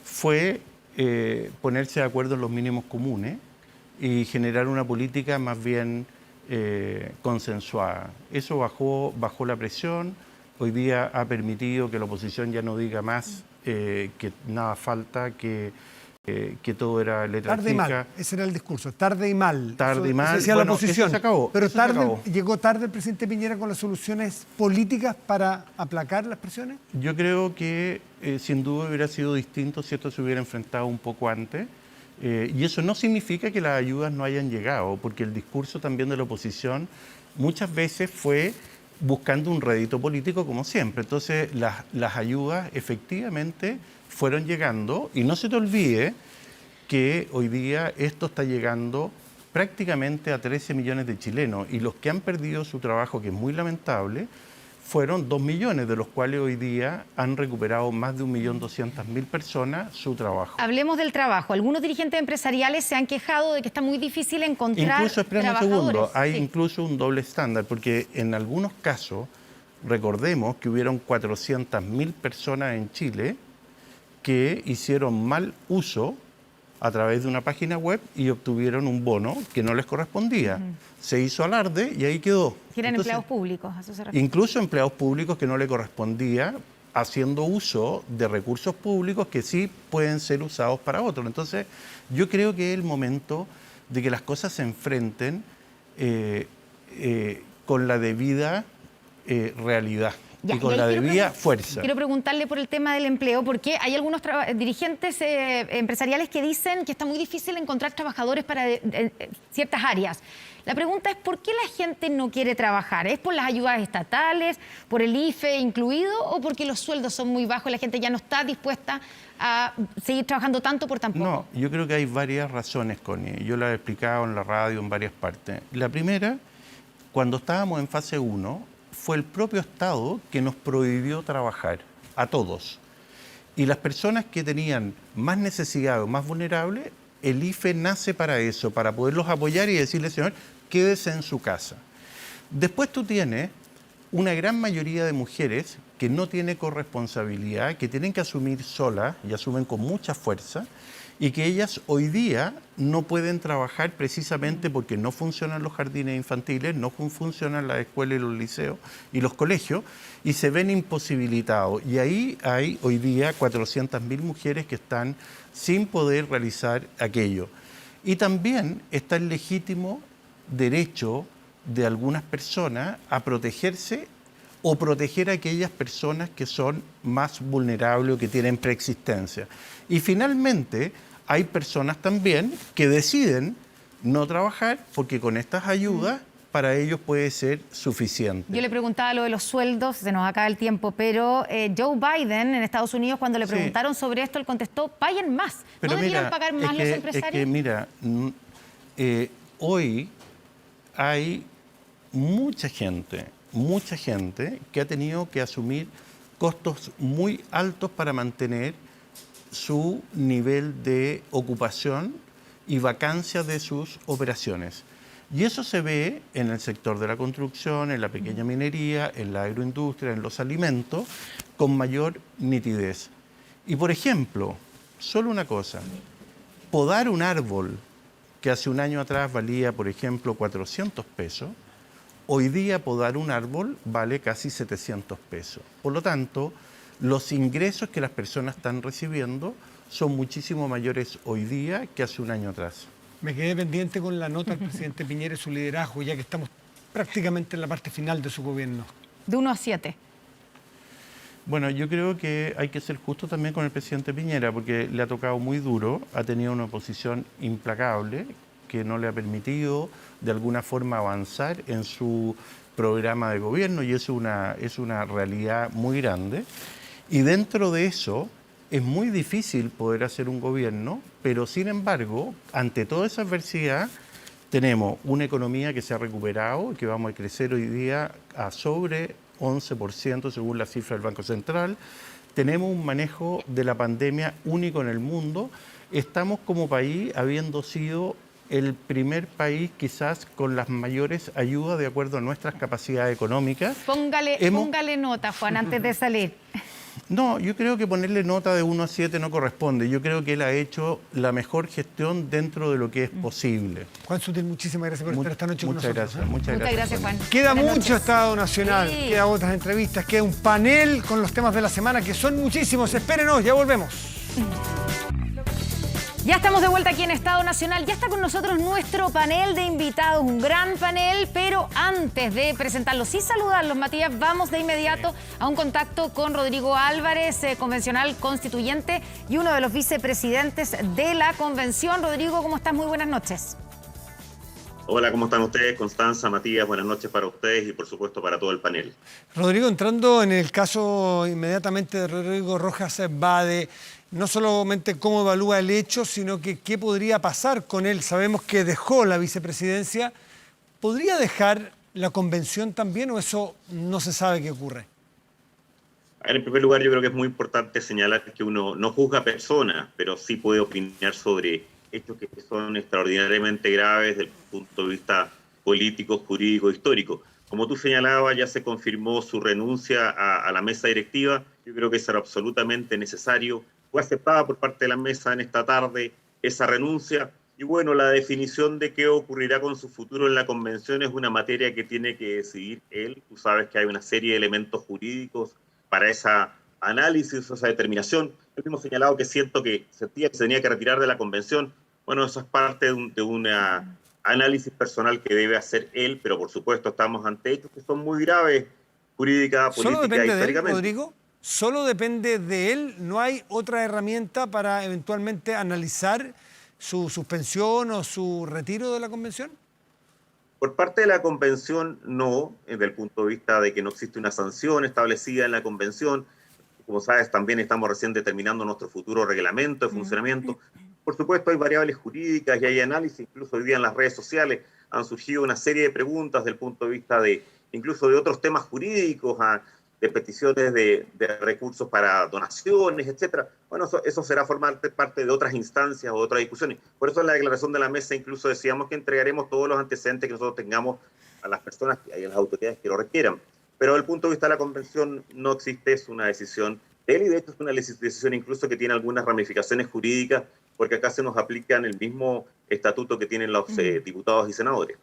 fue ponerse de acuerdo en los mínimos comunes y generar una política más bien consensuada. Eso bajó la presión, hoy día ha permitido que la oposición ya no diga más que nada falta, que todo era letra chica. Tarde y mal, ese era el discurso, tarde y mal. Tarde y mal, decía la oposición. Se acabó. Pero llegó tarde el presidente Piñera con las soluciones políticas para aplacar las presiones. Yo creo que sin duda hubiera sido distinto si esto se hubiera enfrentado un poco antes. Y eso no significa que las ayudas no hayan llegado, porque el discurso también de la oposición muchas veces fue buscando un rédito político como siempre. Entonces las ayudas efectivamente fueron llegando y no se te olvide que hoy día esto está llegando prácticamente a 13 millones de chilenos y los que han perdido su trabajo, que es muy lamentable, fueron 2 millones, de los cuales hoy día han recuperado más de 1.200.000 personas su trabajo. Hablemos del trabajo. Algunos dirigentes empresariales se han quejado de que está muy difícil encontrar incluso, trabajadores. Un segundo, hay incluso un doble estándar, porque en algunos casos, recordemos que hubieron 400.000 personas en Chile que hicieron mal uso a través de una página web y obtuvieron un bono que no les correspondía. Se hizo alarde y ahí quedó. Que eran Entonces, empleados públicos, a eso se refiere. incluso empleados públicos que no le correspondía, haciendo uso de recursos públicos que sí pueden ser usados para otros. Entonces, yo creo que es el momento de que las cosas se enfrenten con la debida realidad y con la debida fuerza. Quiero preguntarle por el tema del empleo, porque hay algunos dirigentes empresariales que dicen que está muy difícil encontrar trabajadores para ciertas áreas. La pregunta es, ¿por qué la gente no quiere trabajar? ¿Es por las ayudas estatales, por el IFE incluido, o porque los sueldos son muy bajos y la gente ya no está dispuesta a seguir trabajando tanto por tan poco? No, yo creo que hay varias razones, Connie. Yo la he explicado en la radio en varias partes. La primera, cuando estábamos en fase 1, fue el propio Estado que nos prohibió trabajar a todos. Y las personas que tenían más necesidad o más vulnerables, el IFE nace para eso, para poderlos apoyar y decirle, señor, quédese en su casa. Después tú tienes una gran mayoría de mujeres que no tiene corresponsabilidad, que tienen que asumir solas y asumen con mucha fuerza, y que ellas hoy día no pueden trabajar precisamente porque no funcionan los jardines infantiles, no funcionan las escuelas y los liceos y los colegios, y se ven imposibilitados. Y ahí hay hoy día 400.000 mujeres que están sin poder realizar aquello. Y también está el legítimo derecho de algunas personas a protegerse o proteger a aquellas personas que son más vulnerables o que tienen preexistencia. Y finalmente hay personas también que deciden no trabajar porque con estas ayudas para ellos puede ser suficiente. Yo le preguntaba lo de los sueldos, se nos acaba el tiempo, pero Joe Biden en Estados Unidos, cuando le preguntaron sobre esto, él contestó, paguen más. Pero ¿No deberían pagar más los empresarios? Es que mira, hoy hay mucha gente que ha tenido que asumir costos muy altos para mantener su nivel de ocupación y vacancia de sus operaciones. Y eso se ve en el sector de la construcción, en la pequeña minería, en la agroindustria, en los alimentos, con mayor nitidez. Y por ejemplo, solo una cosa, podar un árbol que hace un año atrás valía, por ejemplo, 400 pesos, hoy día podar un árbol vale casi 700 pesos. Por lo tanto, los ingresos que las personas están recibiendo son muchísimo mayores hoy día que hace un año atrás. Me quedé pendiente con la nota del presidente Piñera y su liderazgo, ya que estamos prácticamente en la parte final de su gobierno. De 1 a 7. Bueno, yo creo que hay que ser justo también con el presidente Piñera, porque le ha tocado muy duro, ha tenido una oposición implacable que no le ha permitido de alguna forma avanzar en su programa de gobierno, y eso es una realidad muy grande. Y dentro de eso es muy difícil poder hacer un gobierno, pero sin embargo, ante toda esa adversidad, tenemos una economía que se ha recuperado, que vamos a crecer hoy día a sobre 11% según la cifra del Banco Central. Tenemos un manejo de la pandemia único en el mundo. Estamos como país habiendo sido el primer país quizás con las mayores ayudas de acuerdo a nuestras capacidades económicas. Póngale nota, Juan, antes de salir. No, yo creo que ponerle nota de 1 a 7 no corresponde. Yo creo que él ha hecho la mejor gestión dentro de lo que es posible. Juan Sutil, muchísimas gracias por estar esta noche con nosotros. Muchas gracias, Juan. Queda Buenas mucho noches. Estado Nacional, Sí. quedan otras entrevistas, queda un panel con los temas de la semana, que son muchísimos. Espérenos, ya volvemos. Ya estamos de vuelta aquí en Estado Nacional. Ya está con nosotros nuestro panel de invitados, un gran panel, pero antes de presentarlos y saludarlos, Matías, vamos de inmediato a un contacto con Rodrigo Álvarez, convencional constituyente y uno de los vicepresidentes de la convención. Rodrigo, ¿cómo estás? Muy buenas noches. Hola, ¿cómo están ustedes? Constanza, Matías, buenas noches para ustedes y por supuesto para todo el panel. Rodrigo, entrando en el caso inmediatamente de Rodrigo Rojas Bade, no solamente cómo evalúa el hecho, sino que qué podría pasar con él. Sabemos que dejó la vicepresidencia. ¿Podría dejar la convención también o eso no se sabe qué ocurre? A ver, en primer lugar, yo creo que es muy importante señalar que uno no juzga a personas, pero sí puede opinar sobre hechos que son extraordinariamente graves desde el punto de vista político, jurídico, histórico. Como tú señalabas, ya se confirmó su renuncia a la mesa directiva. Yo creo que eso era absolutamente necesario. fue aceptada por parte de la mesa en esta tarde esa renuncia. Y bueno, la definición de qué ocurrirá con su futuro en la convención es una materia que tiene que decidir él. Tú sabes que hay una serie de elementos jurídicos para esa análisis, esa determinación. Yo mismo señalado que sentía que se tenía que retirar de la convención. Bueno, eso es parte de un análisis personal que debe hacer él, pero por supuesto estamos ante hechos que son muy graves, jurídica, política, ¿Solo depende de él, históricamente. Rodrigo? ¿Solo depende de él? ¿No hay otra herramienta para eventualmente analizar su suspensión o su retiro de la convención? Por parte de la convención, no, desde el punto de vista de que no existe una sanción establecida en la convención. Como sabes, también estamos recién determinando nuestro futuro reglamento de funcionamiento. Por supuesto, hay variables jurídicas y hay análisis. Incluso hoy día en las redes sociales han surgido una serie de preguntas desde el punto de vista de incluso de otros temas jurídicos, de peticiones de recursos para donaciones, etcétera. Bueno, eso será formar parte de otras instancias o de otras discusiones. Por eso en la declaración de la mesa incluso decíamos que entregaremos todos los antecedentes que nosotros tengamos a las personas y a las autoridades que lo requieran. Pero desde el punto de vista de la convención no existe, es una decisión de él, y de hecho es una decisión incluso que tiene algunas ramificaciones jurídicas, porque acá se nos aplican el mismo estatuto que tienen los diputados y senadores.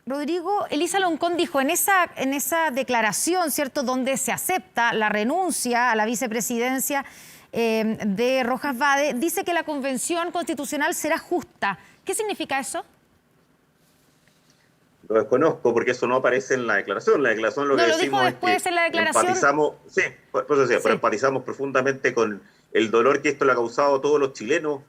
Rodrigo, Elisa Loncón dijo en esa declaración, ¿cierto?, donde se acepta la renuncia a la vicepresidencia de Rojas Vade, dice que la convención constitucional será justa. ¿Qué significa eso? Lo desconozco porque eso no aparece en la declaración. La declaración lo que decimos dijo después es que en la declaración. Empatizamos profundamente con el dolor que esto le ha causado a todos los chilenos.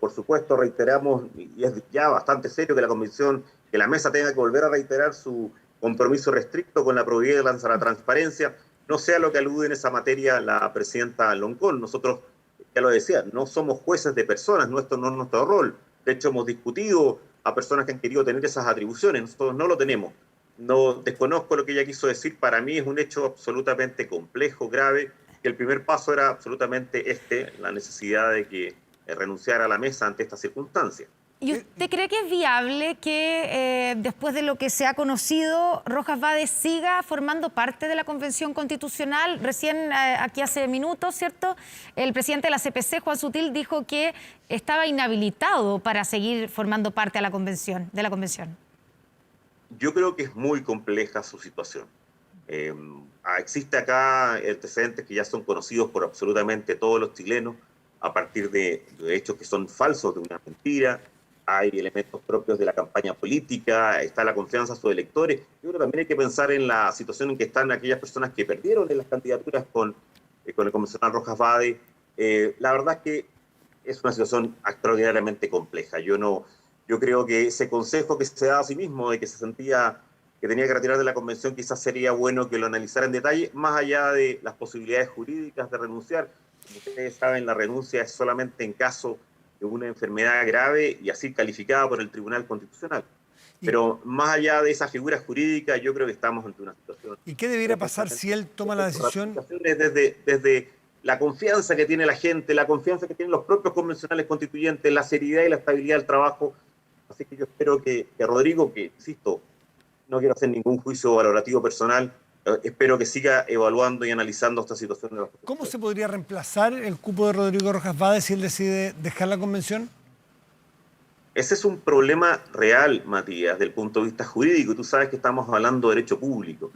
Por supuesto, reiteramos, y es ya bastante serio que la convención, que la mesa tenga que volver a reiterar su compromiso restricto con la probidad de la transparencia. No sea lo que alude en esa materia la presidenta Loncón. Nosotros, ya lo decía, no somos jueces de personas, nuestro no es nuestro rol. De hecho, hemos discutido a personas que han querido tener esas atribuciones. Nosotros no lo tenemos. No desconozco lo que ella quiso decir. Para mí es un hecho absolutamente complejo, grave, que el primer paso era absolutamente la necesidad de que renunciara a la mesa ante estas circunstancias. ¿Y usted cree que es viable que después de lo que se ha conocido, Rojas Vade siga formando parte de la Convención Constitucional? Recién, aquí hace minutos, ¿cierto?, el presidente de la CPC, Juan Sutil, dijo que estaba inhabilitado para seguir formando parte de la convención. Yo creo que es muy compleja su situación. Existe acá antecedentes que ya son conocidos por absolutamente todos los chilenos a partir de hechos que son falsos, de una mentira. Hay elementos propios de la campaña política, está la confianza de sus electores. Yo creo que también hay que pensar en la situación en que están aquellas personas que perdieron en las candidaturas con el convencional Rojas Vade. La verdad es que es una situación extraordinariamente compleja. Yo creo que ese consejo que se da a sí mismo de que se sentía que tenía que retirar de la convención, quizás sería bueno que lo analizara en detalle, más allá de las posibilidades jurídicas de renunciar. Como ustedes saben, la renuncia es solamente en caso de una enfermedad grave y así calificada por el Tribunal Constitucional. Pero más allá de esa figura jurídica, yo creo que estamos ante una situación... ¿Y qué debiera pasar si él toma la decisión? Desde la confianza que tiene la gente, la confianza que tienen los propios convencionales constituyentes, la seriedad y la estabilidad del trabajo. Así que yo espero que Rodrigo, que insisto, no quiero hacer ningún juicio valorativo personal, espero que siga evaluando y analizando esta situación. ¿Cómo se podría reemplazar el cupo de Rodrigo Rojas Vade si él decide dejar la convención? Ese es un problema real, Matías, desde el punto de vista jurídico. Tú sabes que estamos hablando de derecho público.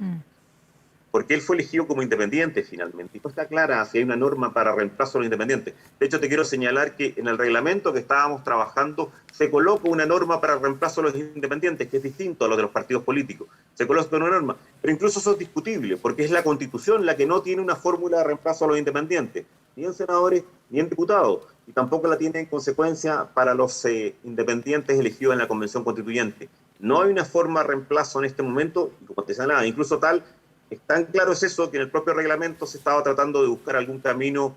Porque él fue elegido como independiente finalmente. Y no está clara si hay una norma para reemplazo a los independientes. De hecho, te quiero señalar que en el reglamento que estábamos trabajando se coloca una norma para el reemplazo a los independientes, que es distinto a lo de los partidos políticos. Se coloca una norma. Pero incluso eso es discutible, porque es la Constitución la que no tiene una fórmula de reemplazo a los independientes, ni en senadores, ni en diputados. Y tampoco la tiene en consecuencia para los independientes elegidos en la Convención Constituyente. No hay una forma de reemplazo en este momento, y como te señalaba, incluso tal... Es tan claro es eso que en el propio reglamento se estaba tratando de buscar algún camino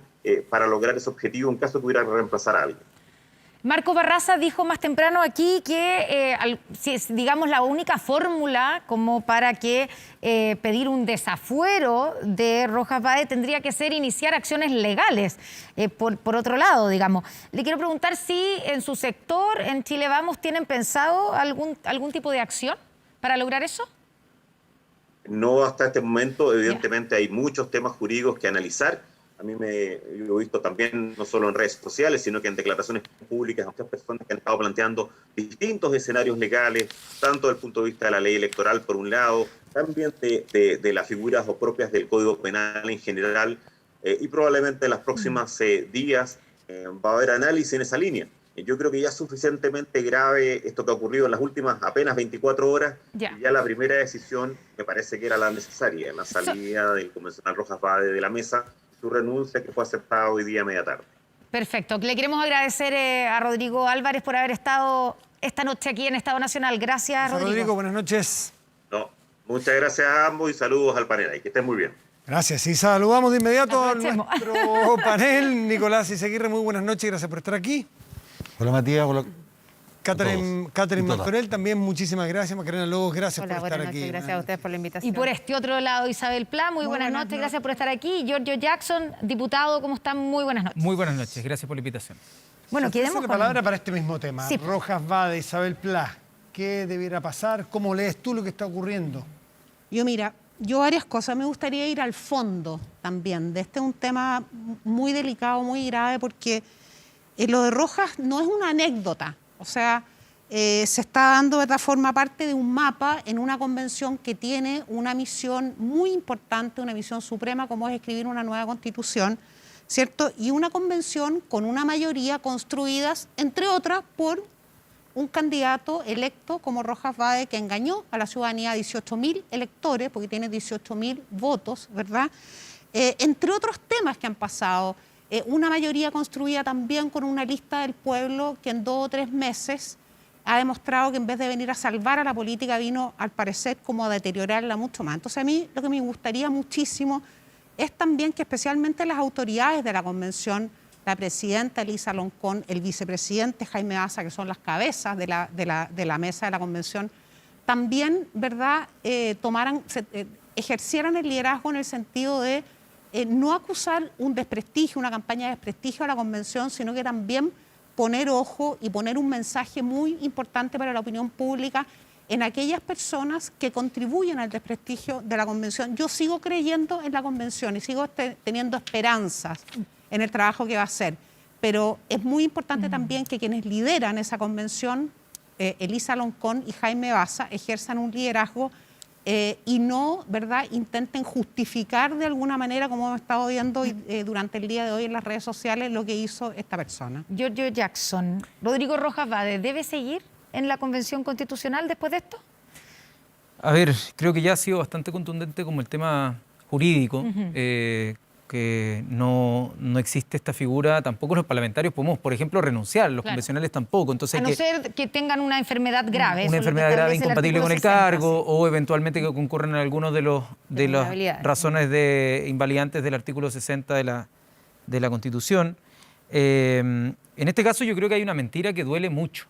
para lograr ese objetivo en caso de que hubiera que reemplazar a alguien. Marco Barraza dijo más temprano aquí que, digamos, la única fórmula como para que pedir un desafuero de Rojas Vade tendría que ser iniciar acciones legales. Por otro lado, digamos, le quiero preguntar si en su sector, en Chile Vamos, ¿tienen pensado algún tipo de acción para lograr eso? No hasta este momento, evidentemente hay muchos temas jurídicos que analizar. yo he visto también, no solo en redes sociales, sino que en declaraciones públicas, a muchas personas que han estado planteando distintos escenarios legales, tanto desde el punto de vista de la ley electoral, por un lado, también de las figuras o propias del Código Penal en general, y probablemente en los próximos días va a haber análisis en esa línea. Yo creo que ya es suficientemente grave esto que ha ocurrido en las últimas apenas 24 horas. Ya la primera decisión me parece que era la necesaria, la salida del convencional Rojas Vade de la mesa, su renuncia que fue aceptada hoy día a media tarde. Perfecto. Le queremos agradecer a Rodrigo Álvarez por haber estado esta noche aquí en Estado Nacional. Gracias, Rodrigo. Buenas noches. No, muchas gracias a ambos y saludos al panel. Y que estén muy bien. Gracias. Y saludamos de inmediato a nuestro panel. Nicolás Izaguirre, muy buenas noches. Gracias por estar aquí. Hola Matías, hola. Catherine Martorell, también muchísimas gracias. Macarena Lobos, gracias por estar aquí. Gracias a ustedes por la invitación. Y por este otro lado, Isabel Pla, muy buenas noches, gracias por estar aquí. Giorgio Jackson, diputado, ¿cómo están? Muy buenas noches. Muy buenas noches, gracias por la invitación. Bueno, quedemos la palabra para este mismo tema. Sí. Rojas Vade, Isabel Pla, ¿qué debiera pasar? ¿Cómo lees tú lo que está ocurriendo? Yo varias cosas. Me gustaría ir al fondo también. Este es un tema muy delicado, muy grave, porque lo de Rojas no es una anécdota. O sea, se está dando de esta forma parte de un mapa en una convención que tiene una misión muy importante, una misión suprema, como es escribir una nueva constitución, ¿cierto? Y una convención con una mayoría construidas, entre otras, por un candidato electo como Rojas Vade, que engañó a la ciudadanía, 18.000 electores, porque tiene 18.000 votos, ¿verdad? Entre otros temas que han pasado. Una mayoría construida también con una lista del pueblo que en 2 o 3 meses ha demostrado que en vez de venir a salvar a la política vino, al parecer, como a deteriorarla mucho más. Entonces a mí lo que me gustaría muchísimo es también que especialmente las autoridades de la convención, la presidenta Elisa Loncón, el vicepresidente Jaime Baza, que son las cabezas de la mesa de la convención, también, ¿verdad?, ejercieran el liderazgo en el sentido de no acusar un desprestigio, una campaña de desprestigio a la convención, sino que también poner ojo y poner un mensaje muy importante para la opinión pública en aquellas personas que contribuyen al desprestigio de la convención. Yo sigo creyendo en la convención y sigo teniendo esperanzas en el trabajo que va a hacer, pero es muy importante también que quienes lideran esa convención, Elisa Loncón y Jaime Baza, ejerzan un liderazgo y no, ¿verdad?, intenten justificar de alguna manera, como hemos estado viendo durante el día de hoy en las redes sociales, lo que hizo esta persona. Giorgio Jackson, Rodrigo Rojas Vade, ¿debe seguir en la Convención Constitucional después de esto? A ver, creo que ya ha sido bastante contundente como el tema jurídico, que no existe esta figura, tampoco los parlamentarios podemos, por ejemplo, renunciar, los convencionales tampoco. Entonces, a no ser que tengan una enfermedad grave. Una enfermedad grave incompatible con el cargo, o eventualmente que concurran en algunos de las razones invalidantes del artículo 60 de la Constitución. En este caso yo creo que hay una mentira que duele mucho.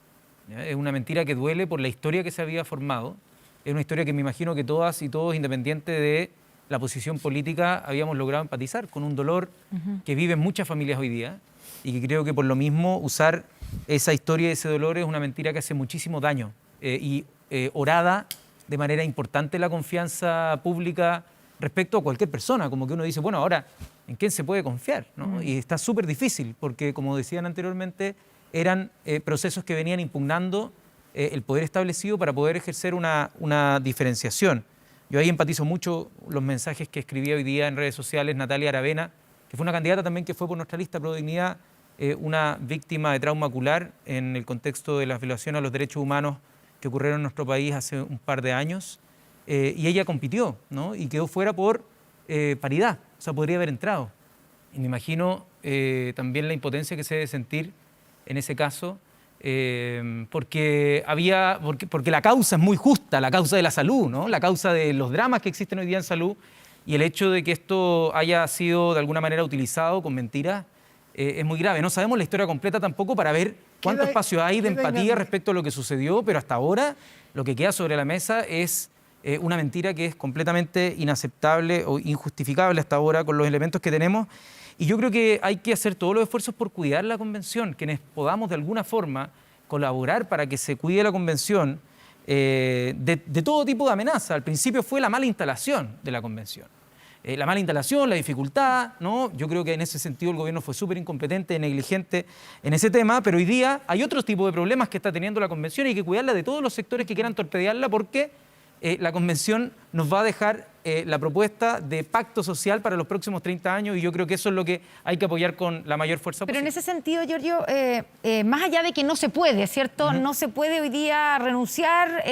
¿Ya? Es una mentira que duele por la historia que se había formado. Es una historia que me imagino que todas y todos, independiente de la posición política, habíamos logrado empatizar con un dolor que viven muchas familias hoy día, y que creo que por lo mismo usar esa historia y ese dolor es una mentira que hace muchísimo daño y orada de manera importante la confianza pública respecto a cualquier persona. Como que uno dice, bueno, ahora, ¿en quién se puede confiar?, ¿no? Y está súper difícil porque, como decían anteriormente, eran procesos que venían impugnando el poder establecido para poder ejercer una diferenciación. Yo ahí empatizo mucho los mensajes que escribía hoy día en redes sociales Natalia Aravena, que fue una candidata también que fue por nuestra lista Pro Dignidad, una víctima de trauma ocular en el contexto de las violaciones a los derechos humanos que ocurrieron en nuestro país hace un par de años. Y ella compitió, ¿no?, y quedó fuera por paridad, o sea, podría haber entrado. Y me imagino también la impotencia que se debe sentir en ese caso, porque la causa es muy justa, la causa de la salud, ¿no?, la causa de los dramas que existen hoy día en salud, y el hecho de que esto haya sido de alguna manera utilizado con mentiras es muy grave. No sabemos la historia completa tampoco para ver cuánto espacio hay de empatía respecto a lo que sucedió, pero hasta ahora lo que queda sobre la mesa es una mentira que es completamente inaceptable o injustificable hasta ahora con los elementos que tenemos. Y yo creo que hay que hacer todos los esfuerzos por cuidar la convención, quienes podamos de alguna forma colaborar para que se cuide la convención de todo tipo de amenaza. Al principio fue la mala instalación de la convención. la mala instalación, la dificultad, ¿no? Yo creo que en ese sentido el gobierno fue súper incompetente, negligente en ese tema, pero hoy día hay otro tipo de problemas que está teniendo la convención y hay que cuidarla de todos los sectores que quieran torpedearla porque la convención nos va a dejar la propuesta de pacto social para los próximos 30 años y yo creo que eso es lo que hay que apoyar con la mayor fuerza Pero posible. en ese sentido, Giorgio, más allá de que no se puede, ¿cierto? No se puede hoy día renunciar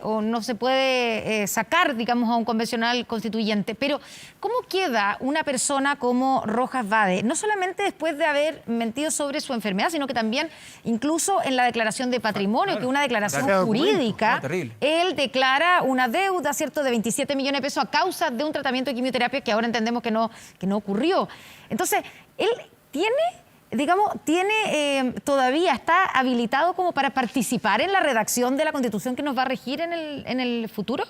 o no se puede sacar, digamos, a un convencional constituyente. Pero, ¿cómo queda una persona como Rojas Vade? No solamente después de haber mentido sobre su enfermedad, sino que también incluso en la declaración de patrimonio, que es una declaración jurídica, él declara una deuda, ¿cierto?, de 27 millones de pesos a causa de un tratamiento de quimioterapia que ahora entendemos que no ocurrió. Entonces, él todavía está habilitado como para participar en la redacción de la Constitución que nos va a regir en el futuro.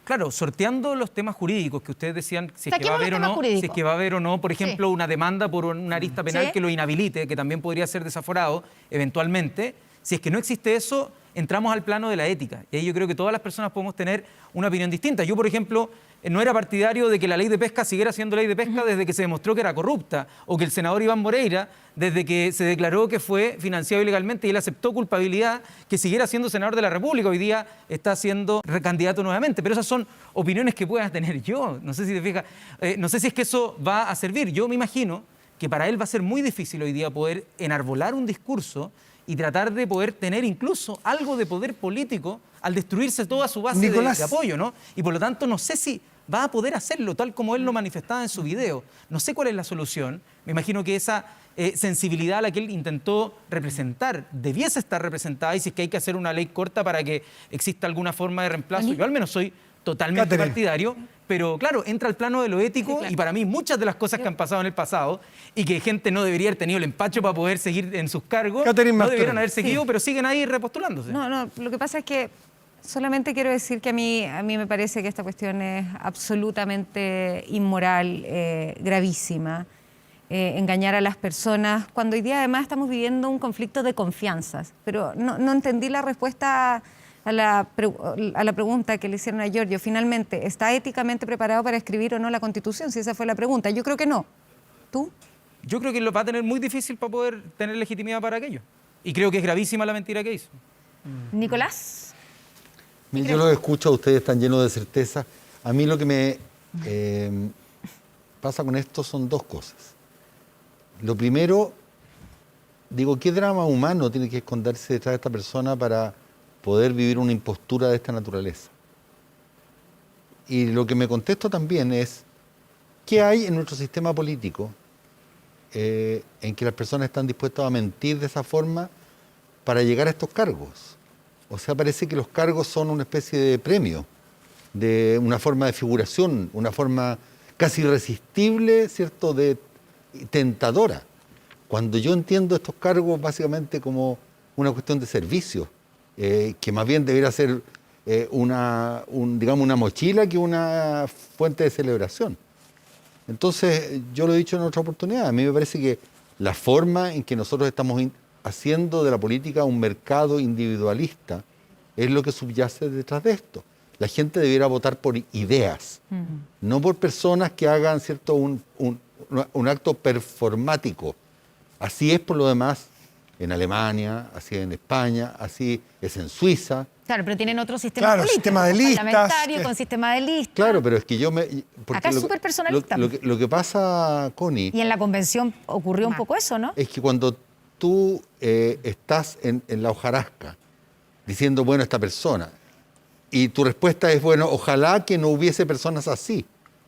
Claro, sorteando los temas jurídicos que ustedes decían, si es que va a haber o no, si es que va a haber o no, por ejemplo, una demanda por una arista penal que lo inhabilite, que también podría ser desaforado eventualmente. Si es que no existe eso, entramos al plano de la ética. Y ahí yo creo que todas las personas podemos tener una opinión distinta. Yo, por ejemplo, no era partidario de que la ley de pesca siguiera siendo ley de pesca desde que se demostró que era corrupta, o que el senador Iván Moreira, desde que se declaró que fue financiado ilegalmente y él aceptó culpabilidad, que siguiera siendo senador de la República. Hoy día está siendo recandidato nuevamente. Pero esas son opiniones que pueda tener yo. No sé si te fijas, no sé si es que eso va a servir. Yo me imagino que para él va a ser muy difícil hoy día poder enarbolar un discurso y tratar de poder tener incluso algo de poder político al destruirse toda su base de apoyo, ¿no? Y por lo tanto no sé si va a poder hacerlo tal como él lo manifestaba en su video. No sé cuál es la solución. Me imagino que esa sensibilidad a la que él intentó representar debiese estar representada y si es que hay que hacer una ley corta para que exista alguna forma de reemplazo. Yo al menos soy totalmente partidario, pero claro, entra al plano de lo ético y para mí muchas de las cosas que han pasado en el pasado y que gente no debería haber tenido el empacho para poder seguir en sus cargos, no debieran haber seguido, pero siguen ahí repostulándose. No, lo que pasa es que solamente quiero decir que a mí me parece que esta cuestión es absolutamente inmoral, gravísima. Engañar a las personas, cuando hoy día además estamos viviendo un conflicto de confianzas. Pero no entendí la respuesta a la pregunta que le hicieron a Giorgio. Finalmente, ¿está éticamente preparado para escribir o no la Constitución? Si esa fue la pregunta. Yo creo que no. ¿Tú? Yo creo que lo va a tener muy difícil para poder tener legitimidad para aquello. Y creo que es gravísima la mentira que hizo. Nicolás. Yo los escucho, ustedes están llenos de certeza. A mí lo que me pasa con esto son dos cosas. Lo primero, digo, ¿qué drama humano tiene que esconderse detrás de esta persona para poder vivir una impostura de esta naturaleza? Y lo que me contesto también es, ¿qué hay en nuestro sistema político en que las personas están dispuestas a mentir de esa forma para llegar a estos cargos? O sea, parece que los cargos son una especie de premio, de una forma de figuración, una forma casi irresistible, ¿cierto?, de tentadora. Cuando yo entiendo estos cargos básicamente como una cuestión de servicio, que más bien debería ser digamos una mochila que una fuente de celebración. Entonces, yo lo he dicho en otra oportunidad, a mí me parece que la forma en que nosotros estamos haciendo de la política un mercado individualista es lo que subyace detrás de esto. La gente debiera votar por ideas, no por personas que hagan, ¿cierto?, un acto performático. Así es por lo demás en Alemania, así es en España, así es en Suiza. Claro, pero tienen otro sistema político. Sistema de listas. Parlamentario, con sistema de listas. Claro, pero es que Acá es súper personalista. Lo que pasa, Connie... Y en la convención ocurrió un poco eso, ¿no? Es que cuando tú estás en la hojarasca diciendo, bueno, esta persona, y tu respuesta es, bueno, ojalá que no hubiese personas así,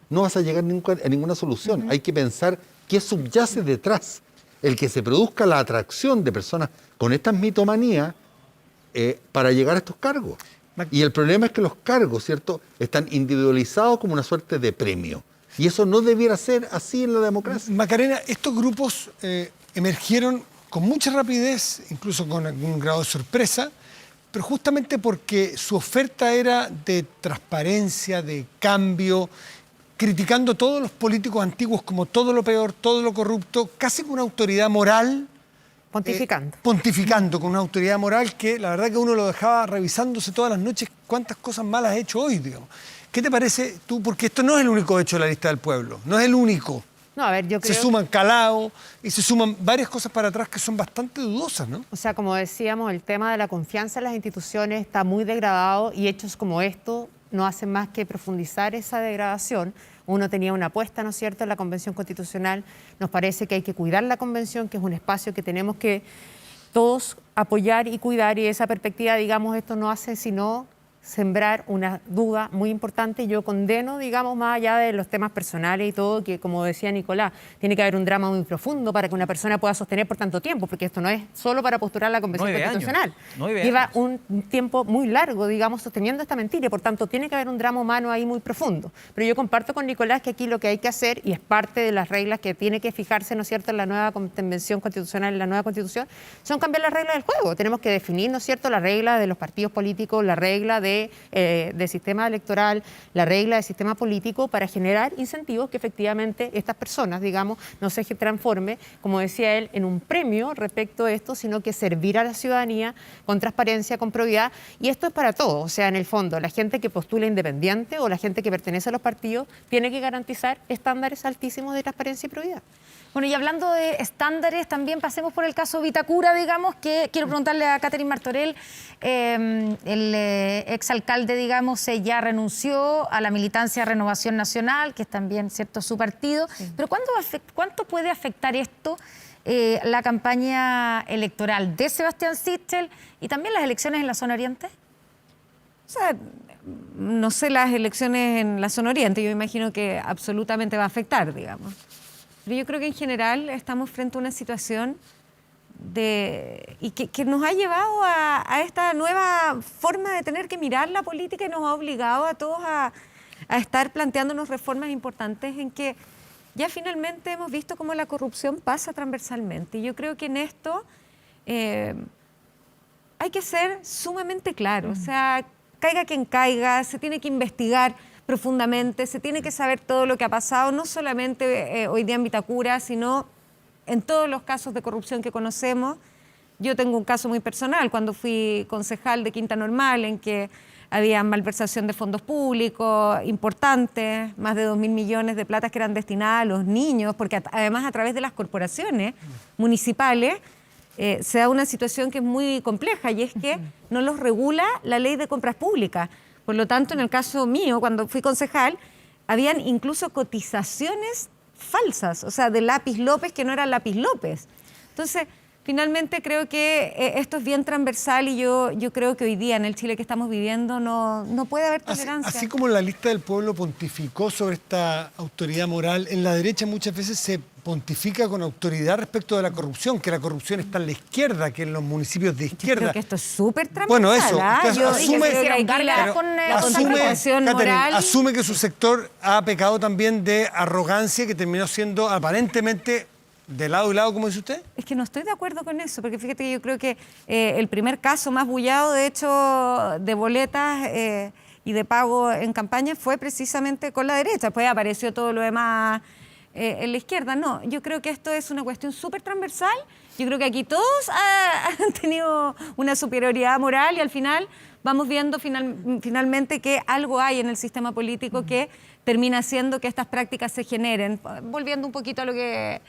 no vas a llegar a ninguna solución. Hay que pensar qué subyace detrás. El que se produzca la atracción de personas con estas mitomanías para llegar a estos cargos. Y el problema es que los cargos, ¿cierto?, están individualizados como una suerte de premio. Y eso no debiera ser así en la democracia. Macarena, estos grupos emergieron con mucha rapidez, incluso con algún grado de sorpresa, pero justamente porque su oferta era de transparencia, de cambio, criticando a todos los políticos antiguos como todo lo peor, todo lo corrupto, casi con una autoridad moral. Pontificando con una autoridad moral que la verdad que uno lo dejaba revisándose todas las noches cuántas cosas malas ha hecho hoy, digamos. ¿Qué te parece tú? Porque esto no es el único hecho de la lista del pueblo, no es el único. No, a ver, yo creo... Se suman Calao y se suman varias cosas para atrás que son bastante dudosas, ¿no? O sea, como decíamos, el tema de la confianza en las instituciones está muy degradado y hechos como esto no hacen más que profundizar esa degradación. Uno tenía una apuesta, ¿no es cierto?, en la Convención Constitucional. Nos parece que hay que cuidar la Convención, que es un espacio que tenemos que todos apoyar y cuidar, y esa perspectiva, digamos, esto no hace sino sembrar una duda muy importante. Yo condeno, digamos, más allá de los temas personales y todo, que como decía Nicolás, tiene que haber un drama muy profundo para que una persona pueda sostener por tanto tiempo, porque esto no es solo para postular la Convención Constitucional. Lleva un tiempo muy largo, digamos, sosteniendo esta mentira y por tanto tiene que haber un drama humano ahí muy profundo. Pero yo comparto con Nicolás que aquí lo que hay que hacer, y es parte de las reglas que tiene que fijarse, ¿no es cierto?, en la nueva Convención Constitucional, en la nueva Constitución, son cambiar las reglas del juego. Tenemos que definir, ¿no es cierto?, las reglas de los partidos políticos, la regla de sistema electoral, la regla de sistema político para generar incentivos que efectivamente estas personas, digamos, no se transforme, como decía él, en un premio respecto a esto, sino que servir a la ciudadanía con transparencia, con probidad. Y esto es para todos. O sea, en el fondo, la gente que postula independiente o la gente que pertenece a los partidos tiene que garantizar estándares altísimos de transparencia y probidad. Bueno, y hablando de estándares, también pasemos por el caso Vitacura, digamos, que quiero preguntarle a Catherine Martorell, el exalcalde, digamos, ya renunció a la militancia de Renovación Nacional, que es también, ¿cierto?, su partido, pero ¿cuánto puede afectar esto la campaña electoral de Sebastián Sichel y también las elecciones en la zona oriente? O sea, no sé las elecciones en la zona oriente, yo imagino que absolutamente va a afectar, digamos. Pero yo creo que en general estamos frente a una situación que nos ha llevado a esta nueva forma de tener que mirar la política y nos ha obligado a todos a estar planteándonos reformas importantes en que ya finalmente hemos visto cómo la corrupción pasa transversalmente. Y yo creo que en esto hay que ser sumamente claro. O sea, caiga quien caiga, se tiene que investigar profundamente, se tiene que saber todo lo que ha pasado, no solamente hoy día en Vitacura, sino en todos los casos de corrupción que conocemos. Yo tengo un caso muy personal, cuando fui concejal de Quinta Normal, en que había malversación de fondos públicos importantes, más de 2.000 millones de plata que eran destinadas a los niños, porque además a través de las corporaciones municipales se da una situación que es muy compleja, y es que no los regula la ley de compras públicas. Por lo tanto, en el caso mío, cuando fui concejal, habían incluso cotizaciones falsas, o sea, de Lápiz López que no era Lápiz López. Entonces, finalmente creo que esto es bien transversal y yo creo que hoy día en el Chile que estamos viviendo no puede haber tolerancia. Así como la lista del pueblo pontificó sobre esta autoridad moral, en la derecha muchas veces se pontifica con autoridad respecto de la corrupción, que la corrupción está en la izquierda, que en los municipios de izquierda. Yo creo que esto es súper transversal. Bueno, eso. Asume que su sector ha pecado también de arrogancia, que terminó siendo aparentemente de lado y lado, como dice usted. Es que no estoy de acuerdo con eso, porque fíjate que yo creo que el primer caso más bullado, de hecho, de boletas y de pago en campaña fue precisamente con la derecha. Después apareció todo lo demás en la izquierda. No, yo creo que esto es una cuestión súper transversal. Yo creo que aquí todos han tenido una superioridad moral y al final vamos viendo finalmente que algo hay en el sistema político que termina haciendo que estas prácticas se generen. Volviendo un poquito a lo que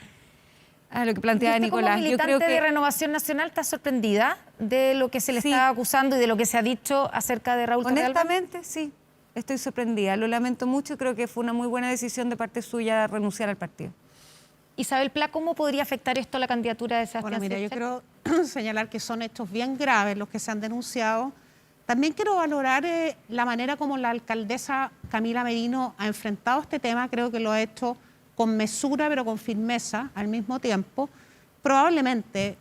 planteaba Nicolás. Como militante yo creo que de Renovación Nacional, ¿estás sorprendida de lo que se le está acusando y de lo que se ha dicho acerca de Raúl Torrealba? Honestamente, sí. Estoy sorprendida, lo lamento mucho y creo que fue una muy buena decisión de parte suya renunciar al partido. Isabel Pla, ¿cómo podría afectar esto a la candidatura de Sebastián Bueno, mira, Sichel? yo quiero señalar que son hechos bien graves los que se han denunciado. También quiero valorar la manera como la alcaldesa Camila Merino ha enfrentado este tema. Creo que lo ha hecho con mesura, pero con firmeza al mismo tiempo. Probablemente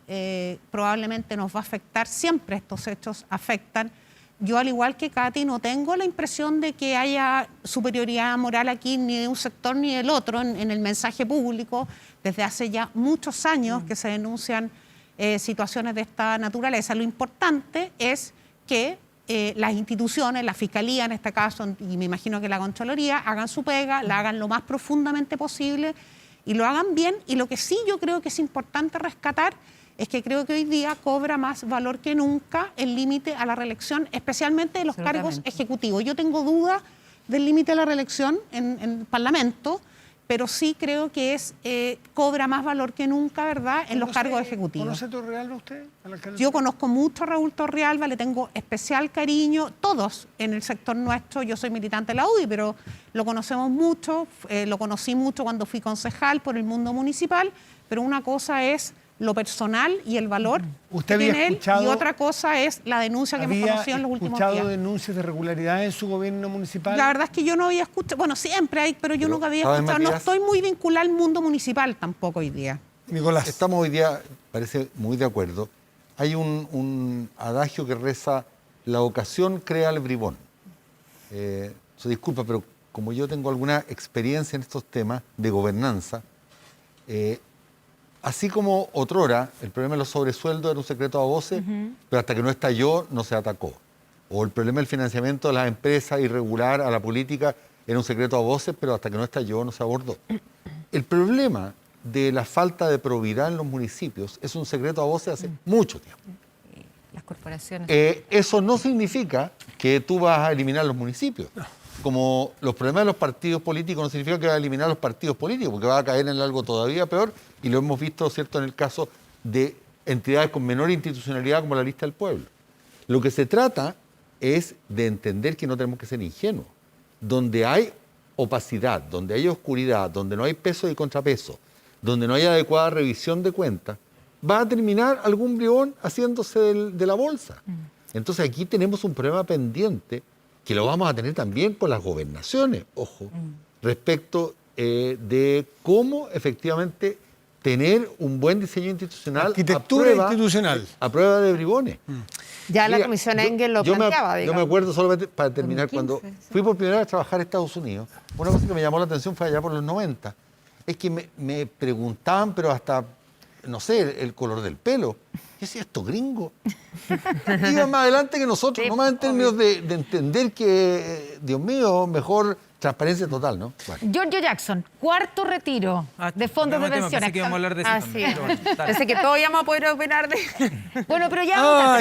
nos va a afectar, siempre estos hechos afectan. Yo, al igual que Katy, no tengo la impresión de que haya superioridad moral aquí ni de un sector ni del otro en el mensaje público. Desde hace ya muchos años que se denuncian situaciones de esta naturaleza. Lo importante es que las instituciones, la Fiscalía en este caso, y me imagino que la Contraloría, hagan su pega, la hagan lo más profundamente posible y lo hagan bien. Y lo que sí yo creo que es importante rescatar es que creo que hoy día cobra más valor que nunca el límite a la reelección, especialmente de los cargos ejecutivos. Yo tengo dudas del límite de la reelección en el Parlamento, pero sí creo que cobra más valor que nunca, ¿verdad?, en los cargos ejecutivos. ¿Conoce a Torrealba usted? Yo conozco mucho a Raúl Torrealba, le tengo especial cariño, todos en el sector nuestro. Yo soy militante de la UDI, pero lo conocemos mucho, lo conocí mucho cuando fui concejal por el mundo municipal, pero una cosa es lo personal y el valor que tiene él, y otra cosa es la denuncia que hemos conocido en los últimos días. ¿Había escuchado denuncias de irregularidades en su gobierno municipal? La verdad es que yo no había escuchado, bueno, siempre hay, pero yo nunca había escuchado, no estoy muy vinculada al mundo municipal tampoco hoy día. Nicolás. Estamos hoy día, parece, muy de acuerdo. Hay un adagio que reza, la ocasión crea el bribón. Se disculpa, pero como yo tengo alguna experiencia en estos temas de gobernanza, así como otrora, el problema de los sobresueldos era un secreto a voces, pero hasta que no estalló, no se atacó. O el problema del financiamiento de las empresas irregular a la política era un secreto a voces, pero hasta que no estalló, no se abordó. El problema de la falta de probidad en los municipios es un secreto a voces hace mucho tiempo. Las corporaciones. Eso no significa que tú vas a eliminar los municipios. Como los problemas de los partidos políticos no significa que vas a eliminar los partidos políticos, porque va a caer en algo todavía peor, y lo hemos visto, ¿cierto?, en el caso de entidades con menor institucionalidad como la Lista del Pueblo. Lo que se trata es de entender que no tenemos que ser ingenuos. Donde hay opacidad, donde hay oscuridad, donde no hay peso y contrapeso, donde no hay adecuada revisión de cuentas, va a terminar algún bribón haciéndose de la bolsa. Entonces aquí tenemos un problema pendiente que lo vamos a tener también con las gobernaciones, ojo, respecto de cómo efectivamente tener un buen diseño institucional arquitectura institucional a prueba de bribones. Ya la Comisión Engel lo planteaba, yo me acuerdo, solamente para terminar, 2015, cuando fui por primera vez a trabajar a Estados Unidos, una cosa que me llamó la atención fue allá por los 90, es que me preguntaban, pero hasta, no sé, el color del pelo. Yo decía, ¿esto gringo? Iban más adelante que nosotros, sí, no más en términos de entender que, Dios mío, mejor transparencia total, ¿no? Bueno. Giorgio Jackson, cuarto retiro de fondos de pensiones. Pensé que íbamos a hablar de eso. Así es. Pensé que todos íbamos a poder opinar de... Bueno, pero ya...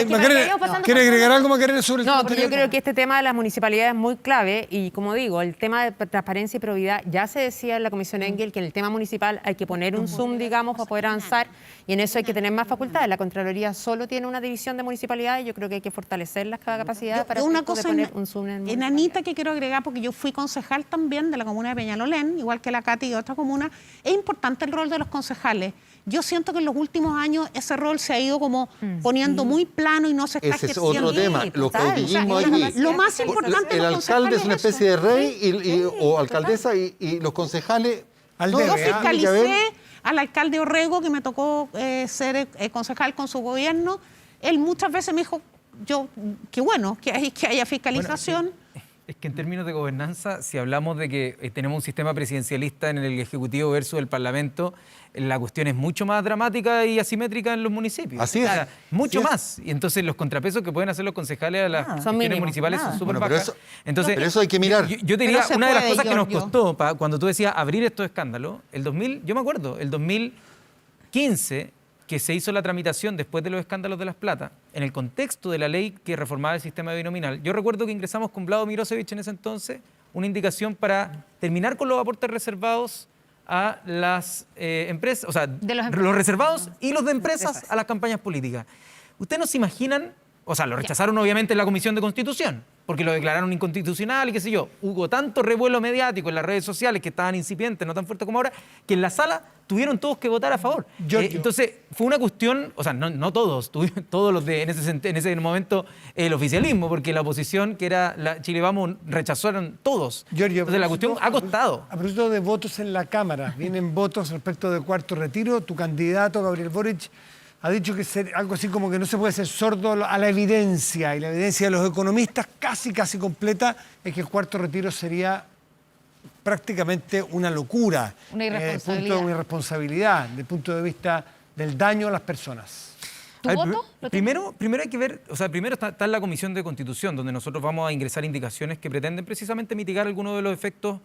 ¿Quiere agregar algo, Macarena, sobre el tema? No, porque yo creo que este tema de las municipalidades es muy clave y, como digo, el tema de transparencia y probidad, ya se decía en la Comisión Engel que en el tema municipal hay que poner un zoom, digamos, para poder avanzar, y en eso hay que tener más facultades. La Contraloría solo tiene una división de municipalidades y yo creo que hay que fortalecer la capacidad para poner un zoom en enanita que quiero agregar, porque yo fui concejal también de la comuna de Peñalolén, igual que la Cati y otra comuna. Es importante el rol de los concejales. Yo siento que en los últimos años ese rol se ha ido como poniendo muy plano y no se está ejerciendo. Ese es otro tema, los caudillismos aquí. Lo más importante el alcalde es una especie de rey o alcaldesa y los concejales... Yo fiscalicé al alcalde Orrego, que me tocó ser concejal con su gobierno. Él muchas veces me dijo, qué bueno que haya fiscalización. Bueno, es que en términos de gobernanza, si hablamos de que tenemos un sistema presidencialista en el Ejecutivo versus el Parlamento, la cuestión es mucho más dramática y asimétrica en los municipios. Así es. Mucho más. Y entonces los contrapesos que pueden hacer los concejales a las gestiones municipales son súper bajas. Pero eso hay que mirar. Yo te diría, una de las cosas que nos costó, cuando tú decías abrir estos escándalos, yo me acuerdo, el 2015, que se hizo la tramitación después de los escándalos de Las Plata, en el contexto de la ley que reformaba el sistema binominal, yo recuerdo que ingresamos con Vlado Mirosevic en ese entonces una indicación para terminar con los aportes reservados a las empresas, o sea, los reservados y los de empresas a las campañas políticas. ¿Ustedes no se imaginan? O sea, lo rechazaron obviamente en la Comisión de Constitución, porque lo declararon inconstitucional y qué sé yo. Hubo tanto revuelo mediático en las redes sociales que estaban incipientes, no tan fuertes como ahora, que en la sala tuvieron todos que votar a favor. Entonces, fue una cuestión, o sea, no todos, todos los de, en ese momento, el oficialismo, porque la oposición, que era la Chile Vamos, rechazaron todos. Giorgio, entonces, la cuestión ha costado. A propósito de votos en la Cámara, vienen votos respecto del cuarto retiro. Tu candidato, Gabriel Boric, ha dicho que algo así como que no se puede ser sordo a la evidencia, y la evidencia de los economistas casi completa es que el cuarto retiro sería prácticamente una locura, una irresponsabilidad desde el punto de vista del daño a las personas. ¿Tu voto? Primero hay que ver, o sea, primero está en la Comisión de Constitución, donde nosotros vamos a ingresar indicaciones que pretenden precisamente mitigar algunos de los efectos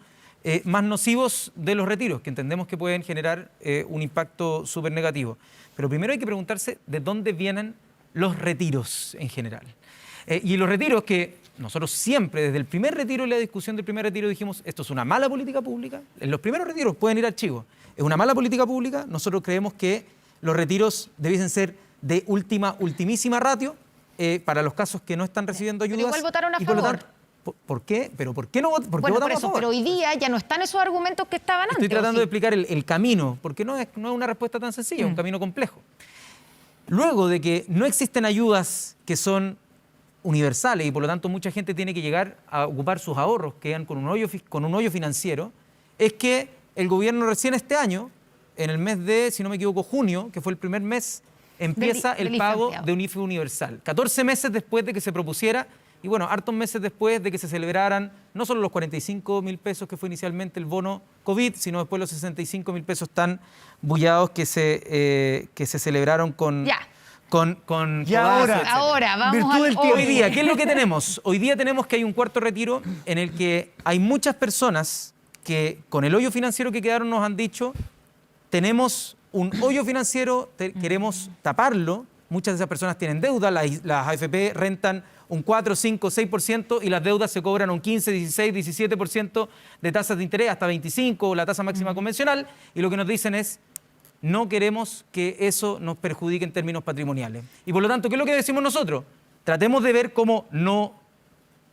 más nocivos de los retiros, que entendemos que pueden generar un impacto súper negativo. Pero primero hay que preguntarse de dónde vienen los retiros en general. Y los retiros que nosotros siempre, desde el primer retiro y la discusión del primer retiro, dijimos, esto es una mala política pública. En los primeros retiros pueden ir archivos. Es una mala política pública. Nosotros creemos que los retiros debiesen ser de ultimísima ratio para los casos que no están recibiendo ayudas. Pero igual votaron a y por lo favor. tanto, ¿por qué? ¿Pero por qué no por qué Bueno, votamos por a eso, favor? pero hoy día ya no están esos argumentos que estaban antes. Estoy tratando ¿o de sí? explicar el camino, porque no es una respuesta tan sencilla, es un camino complejo. Luego de que no existen ayudas que son universales y por lo tanto mucha gente tiene que llegar a ocupar sus ahorros, quedan con un hoyo financiero, es que el gobierno recién este año, en el mes de, si no me equivoco, junio, que fue el primer mes, empieza el pago de un IFE universal. 14 meses después de que se propusiera y bueno, hartos meses después de que se celebraran no solo los 45.000 pesos que fue inicialmente el bono COVID, sino después los 65.000 pesos tan bullados que se celebraron con... Ya. Con Y ahora, vamos al hoy día, ¿qué es lo que tenemos? Hoy día tenemos que hay un cuarto retiro en el que hay muchas personas que con el hoyo financiero que quedaron nos han dicho, tenemos un hoyo financiero, queremos taparlo. Muchas de esas personas tienen deuda, las AFP rentan un 4, 5, 6% y las deudas se cobran un 15, 16, 17% de tasas de interés, hasta 25 o la tasa máxima convencional. Y lo que nos dicen es, no queremos que eso nos perjudique en términos patrimoniales. Y por lo tanto, ¿qué es lo que decimos nosotros? Tratemos de ver cómo no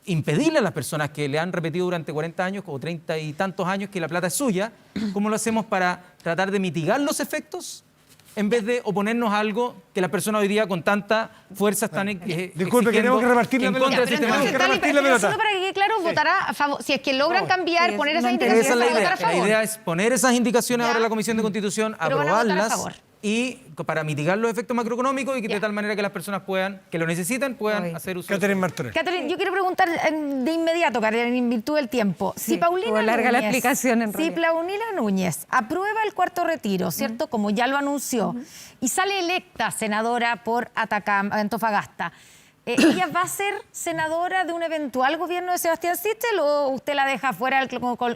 impedirle a las personas que le han repetido durante 40 años o 30 y tantos años que la plata es suya, cómo lo hacemos para tratar de mitigar los efectos en vez de oponernos a algo que las personas hoy día con tanta fuerza están disculpe, que tenemos que repartir la pelota. Solo para que quede claro, votará a favor. Si es que logran cambiar, poner esas indicaciones, esa es la idea. votar a favor. La idea es poner esas indicaciones ahora en la Comisión de Constitución, Pero van a votar a aprobarlas favor. y para mitigar los efectos macroeconómicos y que de tal manera que las personas puedan, que lo necesitan, puedan hacer uso. Catherine Martorell. Catherine, yo quiero preguntar de inmediato, Catherine, en virtud del tiempo. Si Paulina larga la Núñez, explicación en si realidad. Paulina Núñez aprueba el cuarto retiro, ¿cierto? Como ya lo anunció, y sale electa senadora por Antofagasta, ¿ella va a ser senadora de un eventual gobierno de Sebastián Sichel o usted la deja fuera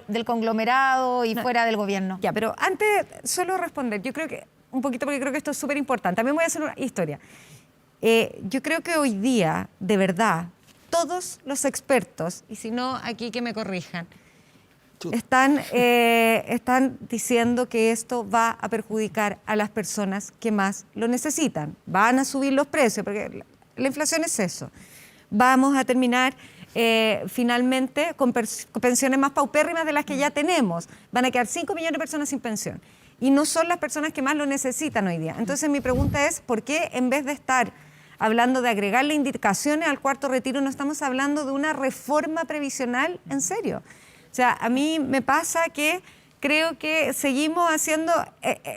del conglomerado y fuera del gobierno? Ya, pero antes solo responder, yo creo que un poquito porque creo que esto es súper importante. También voy a hacer una historia. Yo creo que hoy día, de verdad, todos los expertos, y si no, aquí que me corrijan, están diciendo que esto va a perjudicar a las personas que más lo necesitan. Van a subir los precios, porque la inflación es eso. Vamos a terminar finalmente con pensiones más paupérrimas de las que ya tenemos. Van a quedar 5 millones de personas sin pensión. Y no son las personas que más lo necesitan hoy día. Entonces mi pregunta es, ¿por qué en vez de estar hablando de agregarle indicaciones al cuarto retiro, no estamos hablando de una reforma previsional en serio? O sea, a mí me pasa que creo que seguimos haciendo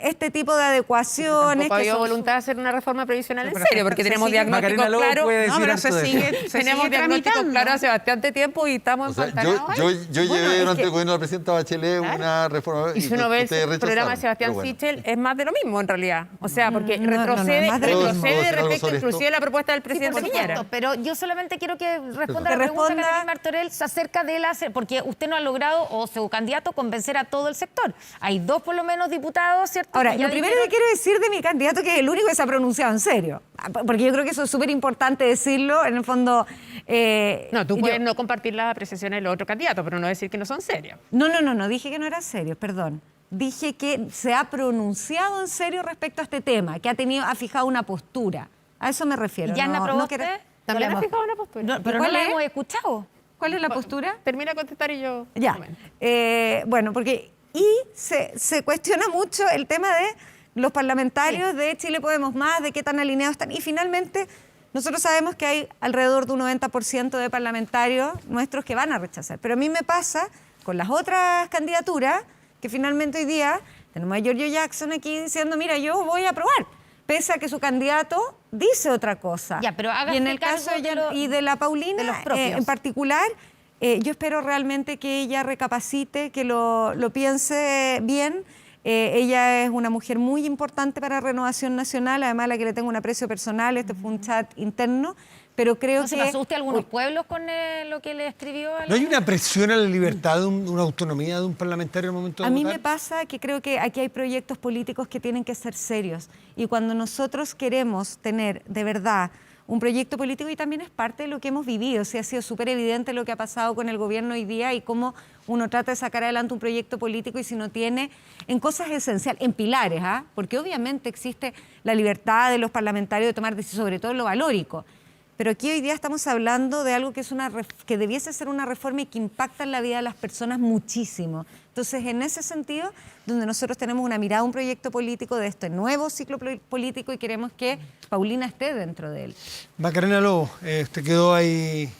este tipo de adecuaciones. Tampoco había voluntad de hacer una reforma previsional en serio, porque tenemos diagnósticos Macarena Lobo claros. puede decir No, pero harto se de sigue, eso. tenemos diagnósticos claros hace bastante tiempo y estamos O sea, empantanados. yo llevé durante el gobierno de la presidenta Bachelet una reforma Y si uno ve ustedes el programa de rechazaron, Sebastián pero bueno. Sichel, es más de lo mismo en realidad. O sea, porque No, retrocede, más de lo mismo. retrocede ¿Puedo decir algo respecto sobre inclusive a la propuesta del presidente Por supuesto, Piñera. pero yo solamente quiero que responda Que la pregunta de responda- Catherine Martorell acerca de porque usted no ha logrado, o su candidato, convencer a todo el sector. Hay dos, por lo menos, diputados, ¿cierto? Ahora, que ya lo primero dijeron- que quiero decir de mi candidato que es el único que se ha pronunciado en serio. Porque yo creo que eso es súper importante decirlo. En el fondo... No, tú yo- puedes no compartir las apreciaciones de los otros candidatos, pero no decir que no son serios. No, dije que no era serio, perdón. Dije que se ha pronunciado en serio respecto a este tema, que ha fijado una postura. A eso me refiero. ¿Y Yana Proboste? También No ha la fijado una postura. No, pero no ¿Cuál la es? hemos escuchado. ¿Cuál es la postura? Termina de contestar y yo... Ya. Bueno, porque... Y se cuestiona mucho el tema de los parlamentarios de Chile Podemos Más, de qué tan alineados están. Y finalmente, nosotros sabemos que hay alrededor de un 90% de parlamentarios nuestros que van a rechazar. Pero a mí me pasa con las otras candidaturas, que finalmente hoy día tenemos a Giorgio Jackson aquí diciendo, mira, yo voy a aprobar, pese a que su candidato dice otra cosa. Ya, pero hágase y en el cargo caso de de la Paulina, de los propios. en particular... yo espero realmente que ella recapacite, que lo piense bien. Ella es una mujer muy importante para Renovación Nacional, además a la que le tengo un aprecio personal, este fue un chat interno, pero creo ¿No se que... pasó usted a algunos pueblos con lo que le escribió? ¿No hay una presión a la libertad de una autonomía de un parlamentario en el momento de A mí votar? me pasa que creo que aquí hay proyectos políticos que tienen que ser serios y cuando nosotros queremos tener de verdad un proyecto político y también es parte de lo que hemos vivido. O sea, ha sido súper evidente lo que ha pasado con el gobierno hoy día y cómo uno trata de sacar adelante un proyecto político y si no tiene en cosas esenciales, en pilares, porque obviamente existe la libertad de los parlamentarios de tomar decisiones, sobre todo en lo valórico. Pero aquí hoy día estamos hablando de algo que, que debiese ser una reforma y que impacta en la vida de las personas muchísimo. Entonces, en ese sentido, donde nosotros tenemos una mirada, un proyecto político de este nuevo ciclo político y queremos que Paulina esté dentro de él. Macarena Lobo, usted quedó ahí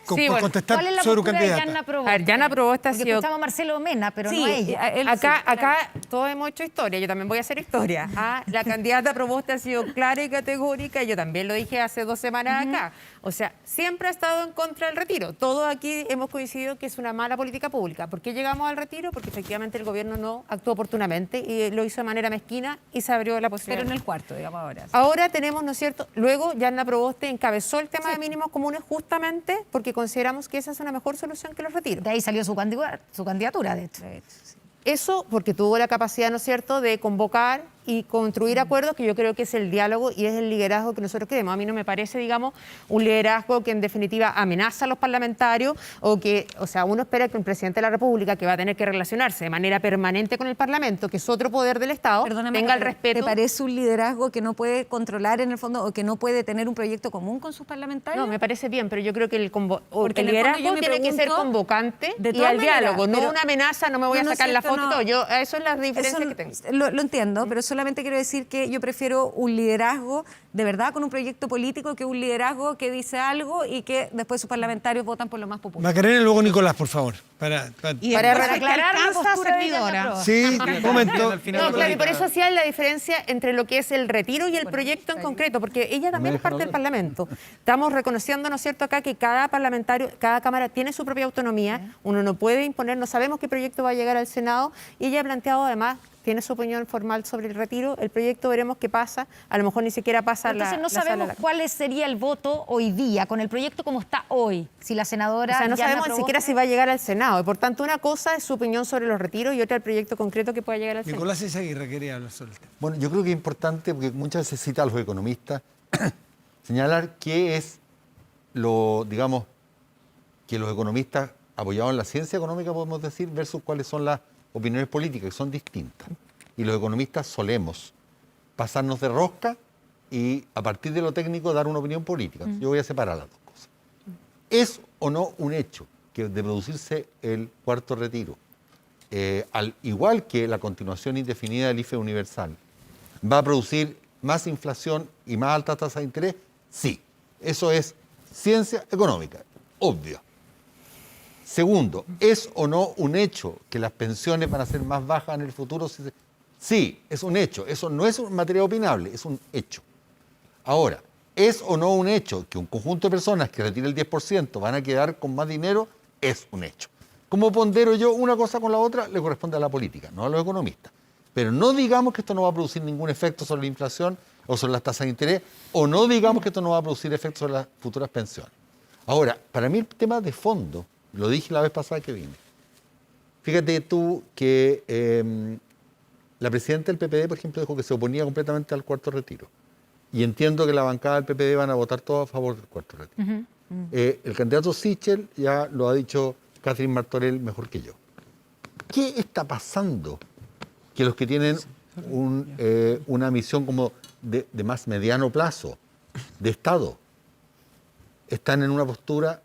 por contestar ¿Cuál es la sobre su postura de candidata. Yanna Proboste? A ver, Yanna Proboste ha Porque sido... escuchamos a Marcelo Mena, pero Sí, no a ella. acá todos hemos hecho historia, yo también voy a hacer historia. La candidata Proboste ha sido clara y categórica, yo también lo dije hace 2 semanas acá. O sea, siempre ha estado en contra del retiro. Todos aquí hemos coincidido que es una mala política pública. ¿Por qué llegamos al retiro? Porque efectivamente el gobierno no actuó oportunamente y lo hizo de manera mezquina y se abrió la posibilidad. Pero en el cuarto, digamos ahora. Ahora tenemos, ¿no es cierto? Luego Yanna Proboste encabezó el tema de mínimos comunes justamente porque consideramos que esa es una mejor solución que los retiros. De ahí salió su candidatura, de hecho. Eso porque tuvo la capacidad, ¿no es cierto?, de convocar y construir acuerdos, que yo creo que es el diálogo y es el liderazgo que nosotros queremos. A mí no me parece, digamos, un liderazgo que en definitiva amenaza a los parlamentarios o que, o sea, uno espera que un presidente de la República que va a tener que relacionarse de manera permanente con el Parlamento, que es otro poder del Estado, tenga el respeto. ¿Te parece un liderazgo que no puede controlar en el fondo o que no puede tener un proyecto común con sus parlamentarios? No, me parece bien, pero yo creo que el Porque liderazgo tiene que ser convocante y al diálogo, no una amenaza, no me voy a sacar la foto y todo. Yo, eso es la diferencia que tengo. Lo entiendo, pero solamente quiero decir que yo prefiero un liderazgo de verdad con un proyecto político que un liderazgo que dice algo y que después sus parlamentarios votan por lo más popular. Macarena y luego Nicolás, por favor. Para aclarar la postura de servidora. Sí, un momento. No, claro, y por eso hacía la diferencia entre lo que es el retiro y el proyecto en concreto, porque ella también es parte del Parlamento. Estamos reconociendo, ¿no es cierto?, acá que cada parlamentario, cada Cámara tiene su propia autonomía, uno no puede imponer, no sabemos qué proyecto va a llegar al Senado, y ella ha planteado además, tiene su opinión formal sobre el retiro, el proyecto veremos qué pasa, a lo mejor ni siquiera pasa Entonces la no sabemos cuál sería el voto hoy día, con el proyecto como está hoy, si la senadora... O sea, no Yanna sabemos ni siquiera si va a llegar al Senado, y por tanto una cosa es su opinión sobre los retiros y otra el proyecto concreto que pueda llegar al Senado. Nicolás Izaguirre quería hablar sobre el tema. Bueno, yo creo que es importante, porque muchas veces cita a los economistas, señalar qué es lo, digamos, que los economistas apoyados en la ciencia económica, podemos decir, versus cuáles son las opiniones políticas, que son distintas. Y los economistas solemos pasarnos de rosca y a partir de lo técnico dar una opinión política. Yo voy a separar las dos cosas. ¿Es o no un hecho que de producirse el cuarto retiro, al igual que la continuación indefinida del IFE universal, va a producir más inflación y más alta tasa de interés? Sí, eso es ciencia económica, obvio. Segundo, ¿es o no un hecho que las pensiones van a ser más bajas en el futuro? Sí, es un hecho. Eso no es materia opinable, es un hecho. Ahora, ¿es o no un hecho que un conjunto de personas que retire el 10% van a quedar con más dinero? Es un hecho. ¿Cómo pondero yo una cosa con la otra? Le corresponde a la política, no a los economistas. Pero no digamos que esto no va a producir ningún efecto sobre la inflación o sobre las tasas de interés, o no digamos que esto no va a producir efectos sobre las futuras pensiones. Ahora, para mí el tema de fondo, lo dije la vez pasada que vine. Fíjate tú que la presidenta del PPD, por ejemplo, dijo que se oponía completamente al cuarto retiro. Y entiendo que la bancada del PPD van a votar todos a favor del cuarto retiro. El candidato Sichel ya lo ha dicho Catherine Martorell mejor que yo. ¿Qué está pasando? Que los que tienen una misión como de más mediano plazo, de Estado, están en una postura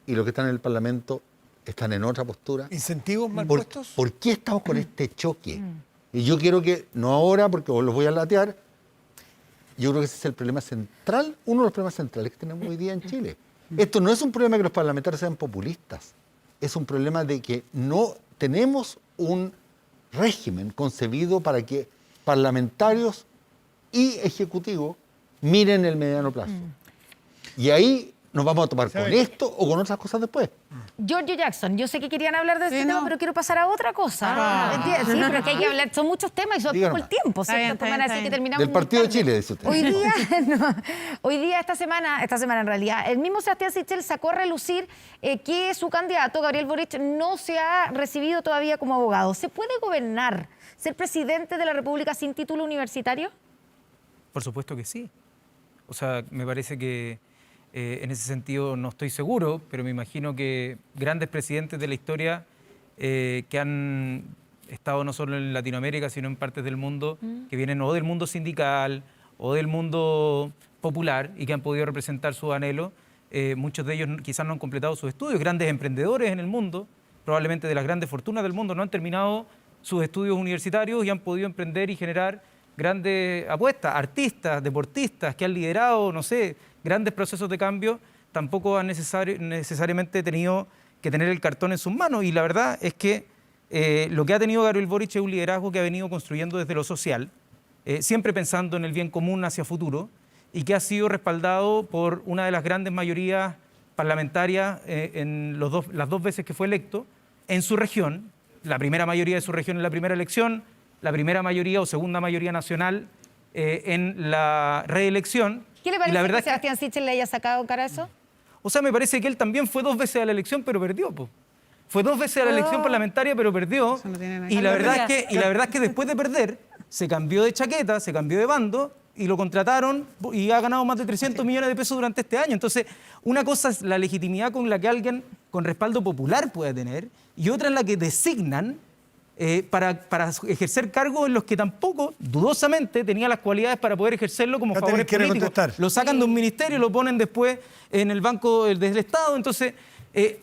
y los que están en el Parlamento están en otra postura. ¿Incentivos mal puestos? ¿Por qué estamos con este choque? Y yo quiero que, no ahora porque los voy a latear, yo creo que ese es el problema central, uno de los problemas centrales que tenemos hoy día en Chile. Esto no es un problema de que los parlamentarios sean populistas, es un problema de que no tenemos un régimen concebido para que parlamentarios y ejecutivos miren el mediano plazo. Y ahí nos vamos a tomar con esto o con otras cosas después. Giorgio Jackson, yo sé que querían hablar de este tema, pero quiero pasar a otra cosa. Sí, pero que hay que hablar, son muchos temas y son poco el tiempo, ¿cierto? Van a decir que terminamos del Partido de Chile, dice usted. Hoy día, esta semana en realidad, el mismo Sebastián Sichel sacó a relucir que su candidato, Gabriel Boric, no se ha recibido todavía como abogado. ¿Se puede gobernar, ser presidente de la República sin título universitario? Por supuesto que sí. O sea, me parece que en ese sentido no estoy seguro, pero me imagino que grandes presidentes de la historia que han estado no solo en Latinoamérica, sino en partes del mundo, que vienen o del mundo sindical o del mundo popular y que han podido representar sus anhelos, muchos de ellos quizás no han completado sus estudios. Grandes emprendedores en el mundo, probablemente de las grandes fortunas del mundo, no han terminado sus estudios universitarios y han podido emprender y generar grandes apuestas. Artistas, deportistas que han liderado, no sé, grandes procesos de cambio, tampoco han necesariamente tenido que tener el cartón en sus manos. Y la verdad es que lo que ha tenido Gabriel Boric es un liderazgo que ha venido construyendo desde lo social, siempre pensando en el bien común hacia futuro, y que ha sido respaldado por una de las grandes mayorías parlamentarias en las dos veces que fue electo en su región, la primera mayoría de su región en la primera elección, la primera mayoría o segunda mayoría nacional en la reelección. ¿Qué le parece la verdad que Sebastián Sichel le haya sacado cara a eso? O sea, me parece que él también fue 2 veces a la elección, pero perdió, po. Fue 2 veces a la elección parlamentaria, pero perdió. Y la verdad es que después de perder, se cambió de chaqueta, se cambió de bando y lo contrataron y ha ganado más de 300 millones de pesos durante este año. Entonces, una cosa es la legitimidad con la que alguien con respaldo popular puede tener y otra es la que designan para ejercer cargos en los que tampoco, dudosamente, tenía las cualidades para poder ejercerlo como favores políticos. Lo sacan de un ministerio y lo ponen después en el Banco del Estado. Entonces,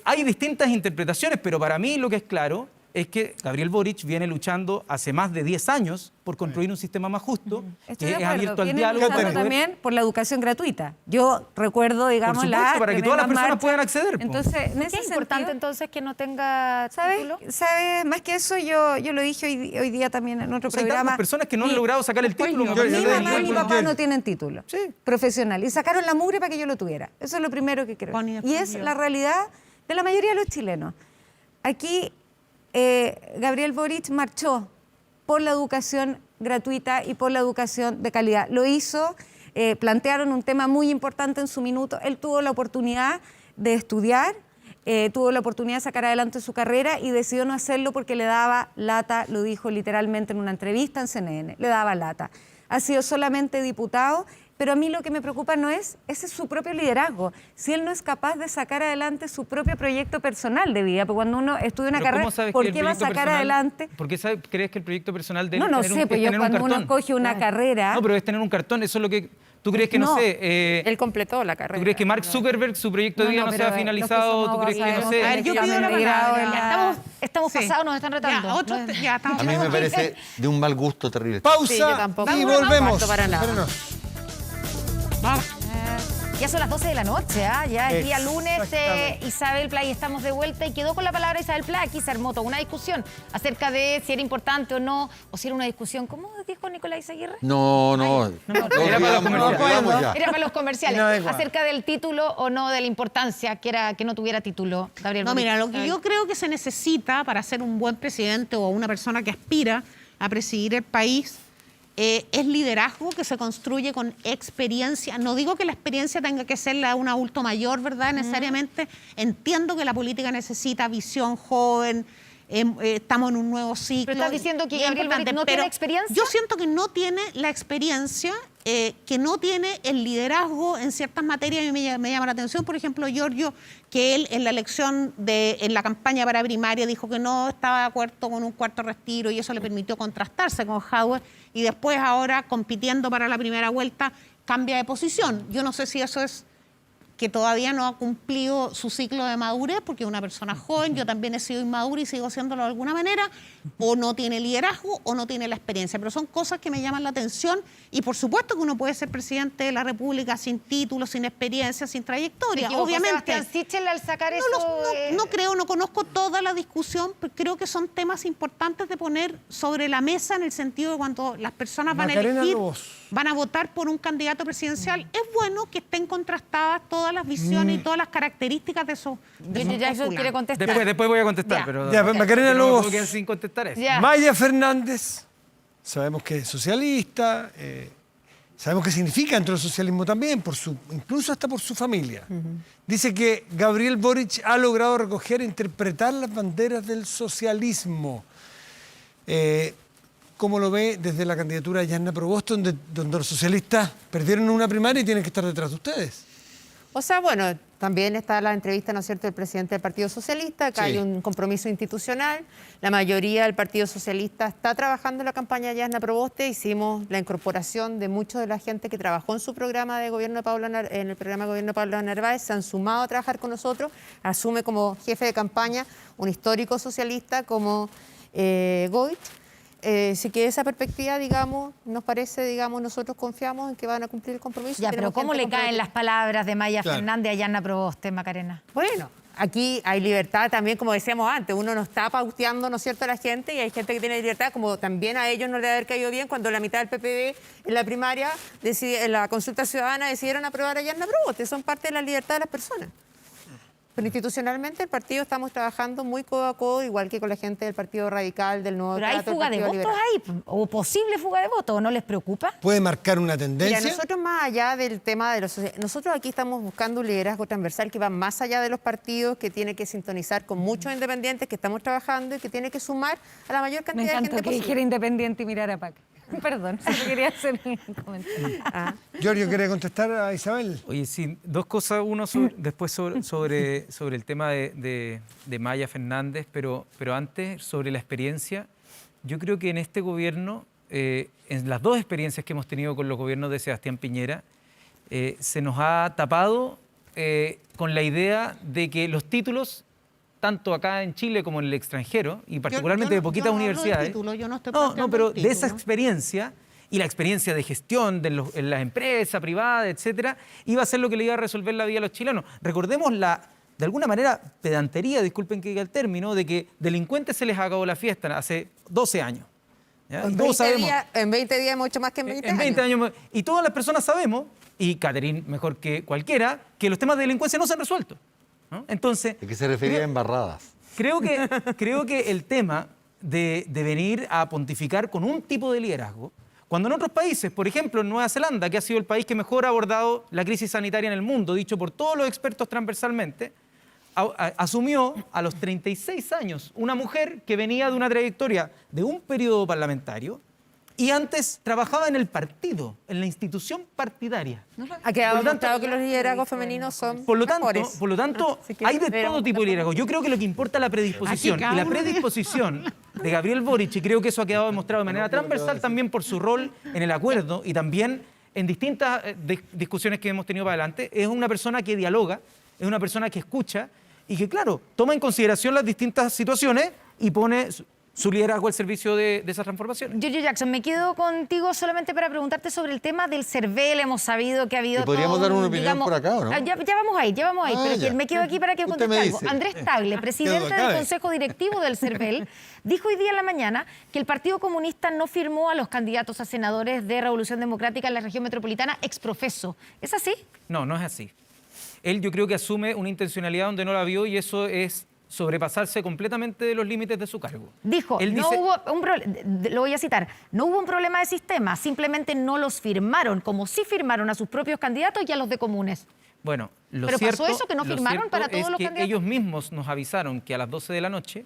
hay distintas interpretaciones, pero para mí lo que es claro es que Gabriel Boric viene luchando hace más de 10 años por construir un sistema más justo, Estoy que de es acuerdo. abierto al Viene diálogo. luchando también por la educación gratuita. Yo recuerdo, digamos, Por supuesto, para que todas las personas puedan acceder. Po. Entonces, en ese ¿Es importante entonces que no tenga título? ¿Sabes? Más que eso, yo lo dije hoy día también en otro O sea, hay programa. tantas personas que no han logrado sacar el título. Mi mamá y mi papá no tienen título profesional y sacaron la mugre para que yo lo tuviera. Eso es lo primero que creo. Y es la realidad de la mayoría de los chilenos. Aquí Gabriel Boric marchó por la educación gratuita y por la educación de calidad. Lo hizo, plantearon un tema muy importante en su minuto. Él tuvo la oportunidad de estudiar, tuvo la oportunidad de sacar adelante su carrera y decidió no hacerlo porque le daba lata, lo dijo literalmente en una entrevista en CNN, le daba lata. Ha sido solamente diputado, pero a mí lo que me preocupa no es, ese es su propio liderazgo. Si él no es capaz de sacar adelante su propio proyecto personal de vida, porque cuando uno estudia una carrera, ¿por qué va a sacar adelante? ¿Por qué crees que el proyecto personal de él No es sé, pues yo cuando uno coge una carrera... No, pero es tener un cartón, eso es lo que... ¿Tú crees que, no sé... él completó la carrera. ¿Tú crees que Mark Zuckerberg, su proyecto de vida no se ha finalizado? ¿Tú crees que, no sé... A ver, yo pido la palabra. Estamos pasados, nos están retando. A mí me parece de un mal gusto terrible. Pausa y volvemos. Ya son las 12 de la noche, ya es día lunes, Isabel Pla, y estamos de vuelta y quedó con la palabra Isabel Pla. Aquí se armó toda una discusión acerca de si era importante o no, o si era una discusión, ¿cómo dijo Nicolás Aguirre? No. Era Era para los comerciales, acerca del título o no, de la importancia que no tuviera título, Gabriel Boric. Mira, lo que yo creo que se necesita para ser un buen presidente o una persona que aspira a presidir el país es liderazgo que se construye con experiencia. No digo que la experiencia tenga que ser la de un adulto mayor, ¿verdad? Necesariamente entiendo que la política necesita visión joven, estamos en un nuevo ciclo. Pero estás diciendo que Gabriel Boric no tiene experiencia. Yo siento que no tiene la experiencia, que no tiene el liderazgo en ciertas materias. Y me llama la atención, por ejemplo, Giorgio, que él en la elección, en la campaña para primaria, dijo que no estaba de acuerdo con un cuarto retiro y eso le permitió contrastarse con Jadwe, y después ahora, compitiendo para la primera vuelta, cambia de posición. Yo no sé si eso es que todavía no ha cumplido su ciclo de madurez, porque es una persona joven, yo también he sido inmadura y sigo siéndolo de alguna manera, o no tiene liderazgo o no tiene la experiencia. Pero son cosas que me llaman la atención y por supuesto que uno puede ser presidente de la República sin título, sin experiencia, sin trayectoria, obviamente. Sebastián Sichel al sacar eso... No creo, no conozco toda la discusión, pero creo que son temas importantes de poner sobre la mesa en el sentido de cuando las personas van a elegir, van a votar por un candidato presidencial. Es bueno que estén contrastadas todas las visiones y todas las características de esos quiere contestar. Después voy a contestar, pero... Macarena no Lobos. puedo quedar sin contestar eso. Maya Fernández, sabemos que es socialista, sabemos qué significa dentro del socialismo también, incluso hasta por su familia. Dice que Gabriel Boric ha logrado recoger e interpretar las banderas del socialismo. cómo lo ve desde la candidatura de Yanna Proboste, donde los socialistas perdieron una primaria y tienen que estar detrás de ustedes. O sea, bueno, también está la entrevista, ¿no es cierto?, del presidente del Partido Socialista. Acá hay un compromiso institucional. La mayoría del Partido Socialista está trabajando en la campaña de Yanna Proboste. Hicimos la incorporación de mucha de la gente que trabajó en su programa de gobierno en el programa de gobierno de Pablo Narváez. Se han sumado a trabajar con nosotros. Asume como jefe de campaña un histórico socialista como Goich. Así que esa perspectiva, digamos, nos parece, digamos, nosotros confiamos en que van a cumplir el compromiso. Ya, pero ¿cómo le caen las palabras de Maya Fernández a Yanna Proboste, Macarena? Bueno, aquí hay libertad también, como decíamos antes, uno no está pauteando, ¿no es cierto?, a la gente, y hay gente que tiene libertad, como también a ellos no les debe haber caído bien cuando la mitad del PPD en la primaria, en la consulta ciudadana, decidieron aprobar a Yanna Proboste. Son parte de la libertad de las personas. Pero institucionalmente el partido estamos trabajando muy codo a codo, igual que con la gente del Partido Radical, del Nuevo Pero hay fuga de votos ahí, o posible fuga de votos, ¿o no les preocupa? ¿Puede marcar una tendencia? Mira, nosotros más allá del tema de nosotros aquí estamos buscando un liderazgo transversal que va más allá de los partidos, que tiene que sintonizar con muchos independientes que estamos trabajando y que tiene que sumar a la mayor cantidad de gente Me encantó que dijera independiente y mirar a Pac. Perdón, solo quería hacer mi comentario. Giorgio, ¿quiere contestar a Isabel? Oye, sí, dos cosas. Uno después sobre el tema de Maya Fernández, pero antes sobre la experiencia. Yo creo que en este gobierno, en las dos experiencias que hemos tenido con los gobiernos de Sebastián Piñera, se nos ha tapado con la idea de que los títulos, tanto acá en Chile como en el extranjero, y particularmente de poquitas universidades. No, pero de esa experiencia y la experiencia de gestión en las empresas privadas, etcétera, iba a ser lo que le iba a resolver la vida a los chilenos. Recordemos de alguna manera, pedantería, disculpen que diga el término, de que delincuentes se les acabó la fiesta hace 12 años. ¿Ya? En 20 días mucho más que en 20 años. En 20 años. Y todas las personas sabemos, y Catherine mejor que cualquiera, que los temas de delincuencia no se han resuelto, ¿no? Entonces, ¿de qué se refería a embarradas? Creo que el tema de venir a pontificar con un tipo de liderazgo, cuando en otros países, por ejemplo en Nueva Zelanda, que ha sido el país que mejor ha abordado la crisis sanitaria en el mundo, dicho por todos los expertos transversalmente, asumió a los 36 años una mujer que venía de una trayectoria de un periodo parlamentario y antes trabajaba en el partido, en la institución partidaria. Ha quedado demostrado que los liderazgos femeninos son Por lo tanto, que hay de todo tipo de liderazgo. Yo creo que lo que importa es la predisposición. Y la predisposición de Gabriel Boric, y creo que eso ha quedado demostrado de manera transversal también por su rol en el acuerdo y también en distintas discusiones que hemos tenido para adelante, es una persona que dialoga, es una persona que escucha y que, claro, toma en consideración las distintas situaciones y pone su liderazgo al servicio de esa transformación. Giorgio Jackson, me quedo contigo solamente para preguntarte sobre el tema del CERVEL. Hemos sabido que ha habido ¿podríamos dar una opinión por acá o no? Ya vamos ahí, pero me quedo aquí para que conteste algo. Andrés Tagle, presidente del Consejo Directivo del CERVEL, dijo hoy día en la mañana que el Partido Comunista no firmó a los candidatos a senadores de Revolución Democrática en la región metropolitana ex profeso. ¿Es así? No, no es así. Él yo creo que asume una intencionalidad donde no la vio y eso es sobrepasarse completamente de los límites de su cargo. Dijo, lo voy a citar, no hubo un problema de sistema, simplemente no los firmaron, como sí firmaron a sus propios candidatos y a los de comunes. Bueno, ¿Pero pasó eso, que no firmaron para todos los candidatos? Ellos mismos nos avisaron que a las 12 de la noche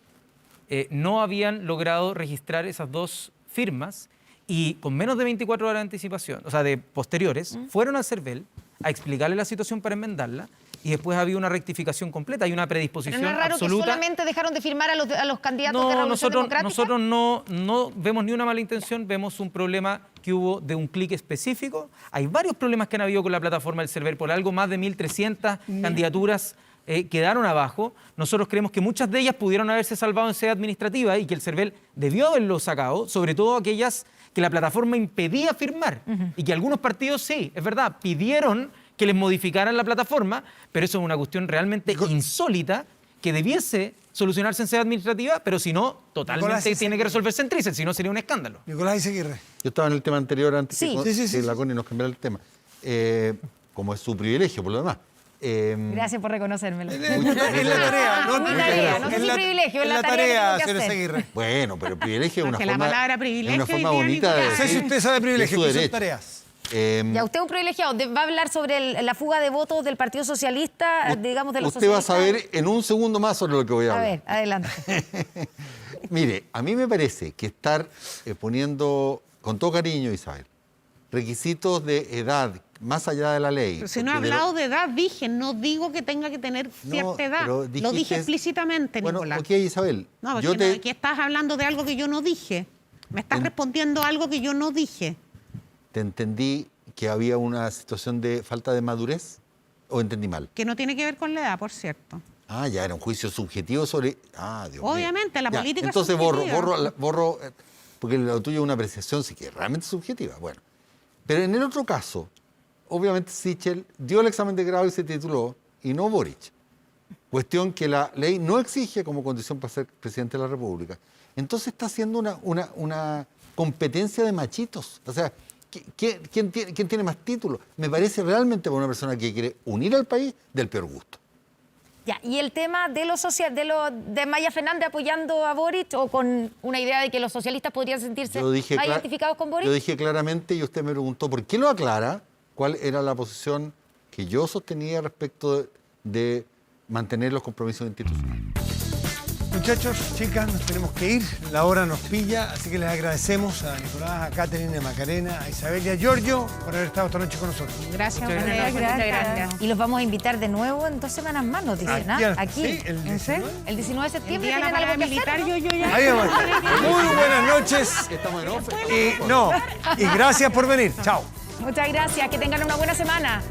no habían logrado registrar esas dos firmas y con menos de 24 horas de anticipación, o sea, de posteriores, fueron al CERVEL a explicarle la situación para enmendarla. Y después había una rectificación completa y una predisposición absoluta. ¿Pero no es raro que solamente dejaron de firmar a los candidatos de Revolución Democrática? Nosotros no vemos ni una mala intención, vemos un problema que hubo de un clic específico. Hay varios problemas que han habido con la plataforma del CERVEL, por algo más de 1.300 candidaturas quedaron abajo. Nosotros creemos que muchas de ellas pudieron haberse salvado en sede administrativa y que el CERVEL debió haberlo sacado, sobre todo aquellas que la plataforma impedía firmar y que algunos partidos sí, es verdad, pidieron que les modificaran la plataforma, pero eso es una cuestión realmente insólita que debiese solucionarse en sede administrativa, pero si no, totalmente tiene que resolverse en Thyssen, si no sería un escándalo. Nicolás Izaguirre. Yo estaba en el tema anterior antes sí. que la Connie nos cambiara el tema. Como es su privilegio, por lo demás. Gracias por reconocérmelo. Es la tarea, no es mi privilegio, es la tarea que tengo que hacer. Bueno, pero privilegio es una la palabra privilegio forma bonita de decir. No sé si usted sabe privilegio, que son tareas. Ya, usted es un privilegiado. Va a hablar sobre la fuga de votos del Partido Socialista, digamos, de los socialistas. Usted va a saber socialistas. en un segundo más sobre lo que voy a hablar. A ver, adelante. Mire, a mí me parece que estar poniendo, con todo cariño, Isabel, requisitos de edad más allá de la ley. Pero si no he hablado de edad, dije, no digo que tenga que tener cierta edad. Lo dije explícitamente, bueno, Nicolás. Ok, Isabel. No, porque aquí estás hablando de algo que yo no dije. Me estás respondiendo algo que yo no dije. ¿Te entendí que había una situación de falta de madurez o entendí mal? Que no tiene que ver con la edad, por cierto. Ah, ya, era un juicio subjetivo sobre... Ah, Dios mío. Obviamente, la política entonces es subjetiva. borro, porque lo tuyo es una apreciación sí que es realmente subjetiva. Bueno, pero en el otro caso, obviamente Sichel dio el examen de grado y se tituló, y no Boric. Cuestión que la ley no exige como condición para ser presidente de la República. Entonces está haciendo una competencia de machitos. O sea, ¿quién tiene más títulos? Me parece realmente para una persona que quiere unir al país del peor gusto. Ya, y el tema de de Maya Fernández apoyando a Boric o con una idea de que los socialistas podrían sentirse más identificados con Boric. Yo dije claramente y usted me preguntó por qué lo aclara, cuál era la posición que yo sostenía respecto de mantener los compromisos institucionales. Muchachos, chicas, nos tenemos que ir. La hora nos pilla, así que les agradecemos a Nicolás, a Catherine, a Macarena, a Isabel y a Giorgio por haber estado esta noche con nosotros. Gracias. Muchas gracias. Y los vamos a invitar de nuevo en 2 semanas más, nos dicen, ¿ah? Aquí. Sí, el 19. El 19 de septiembre. El día de la ¿tienen algo que militar, hacer, no? yo ya... Ahí vamos. Muy buenas noches. Estamos en off. Y gracias por venir. Chao. Muchas gracias. Que tengan una buena semana.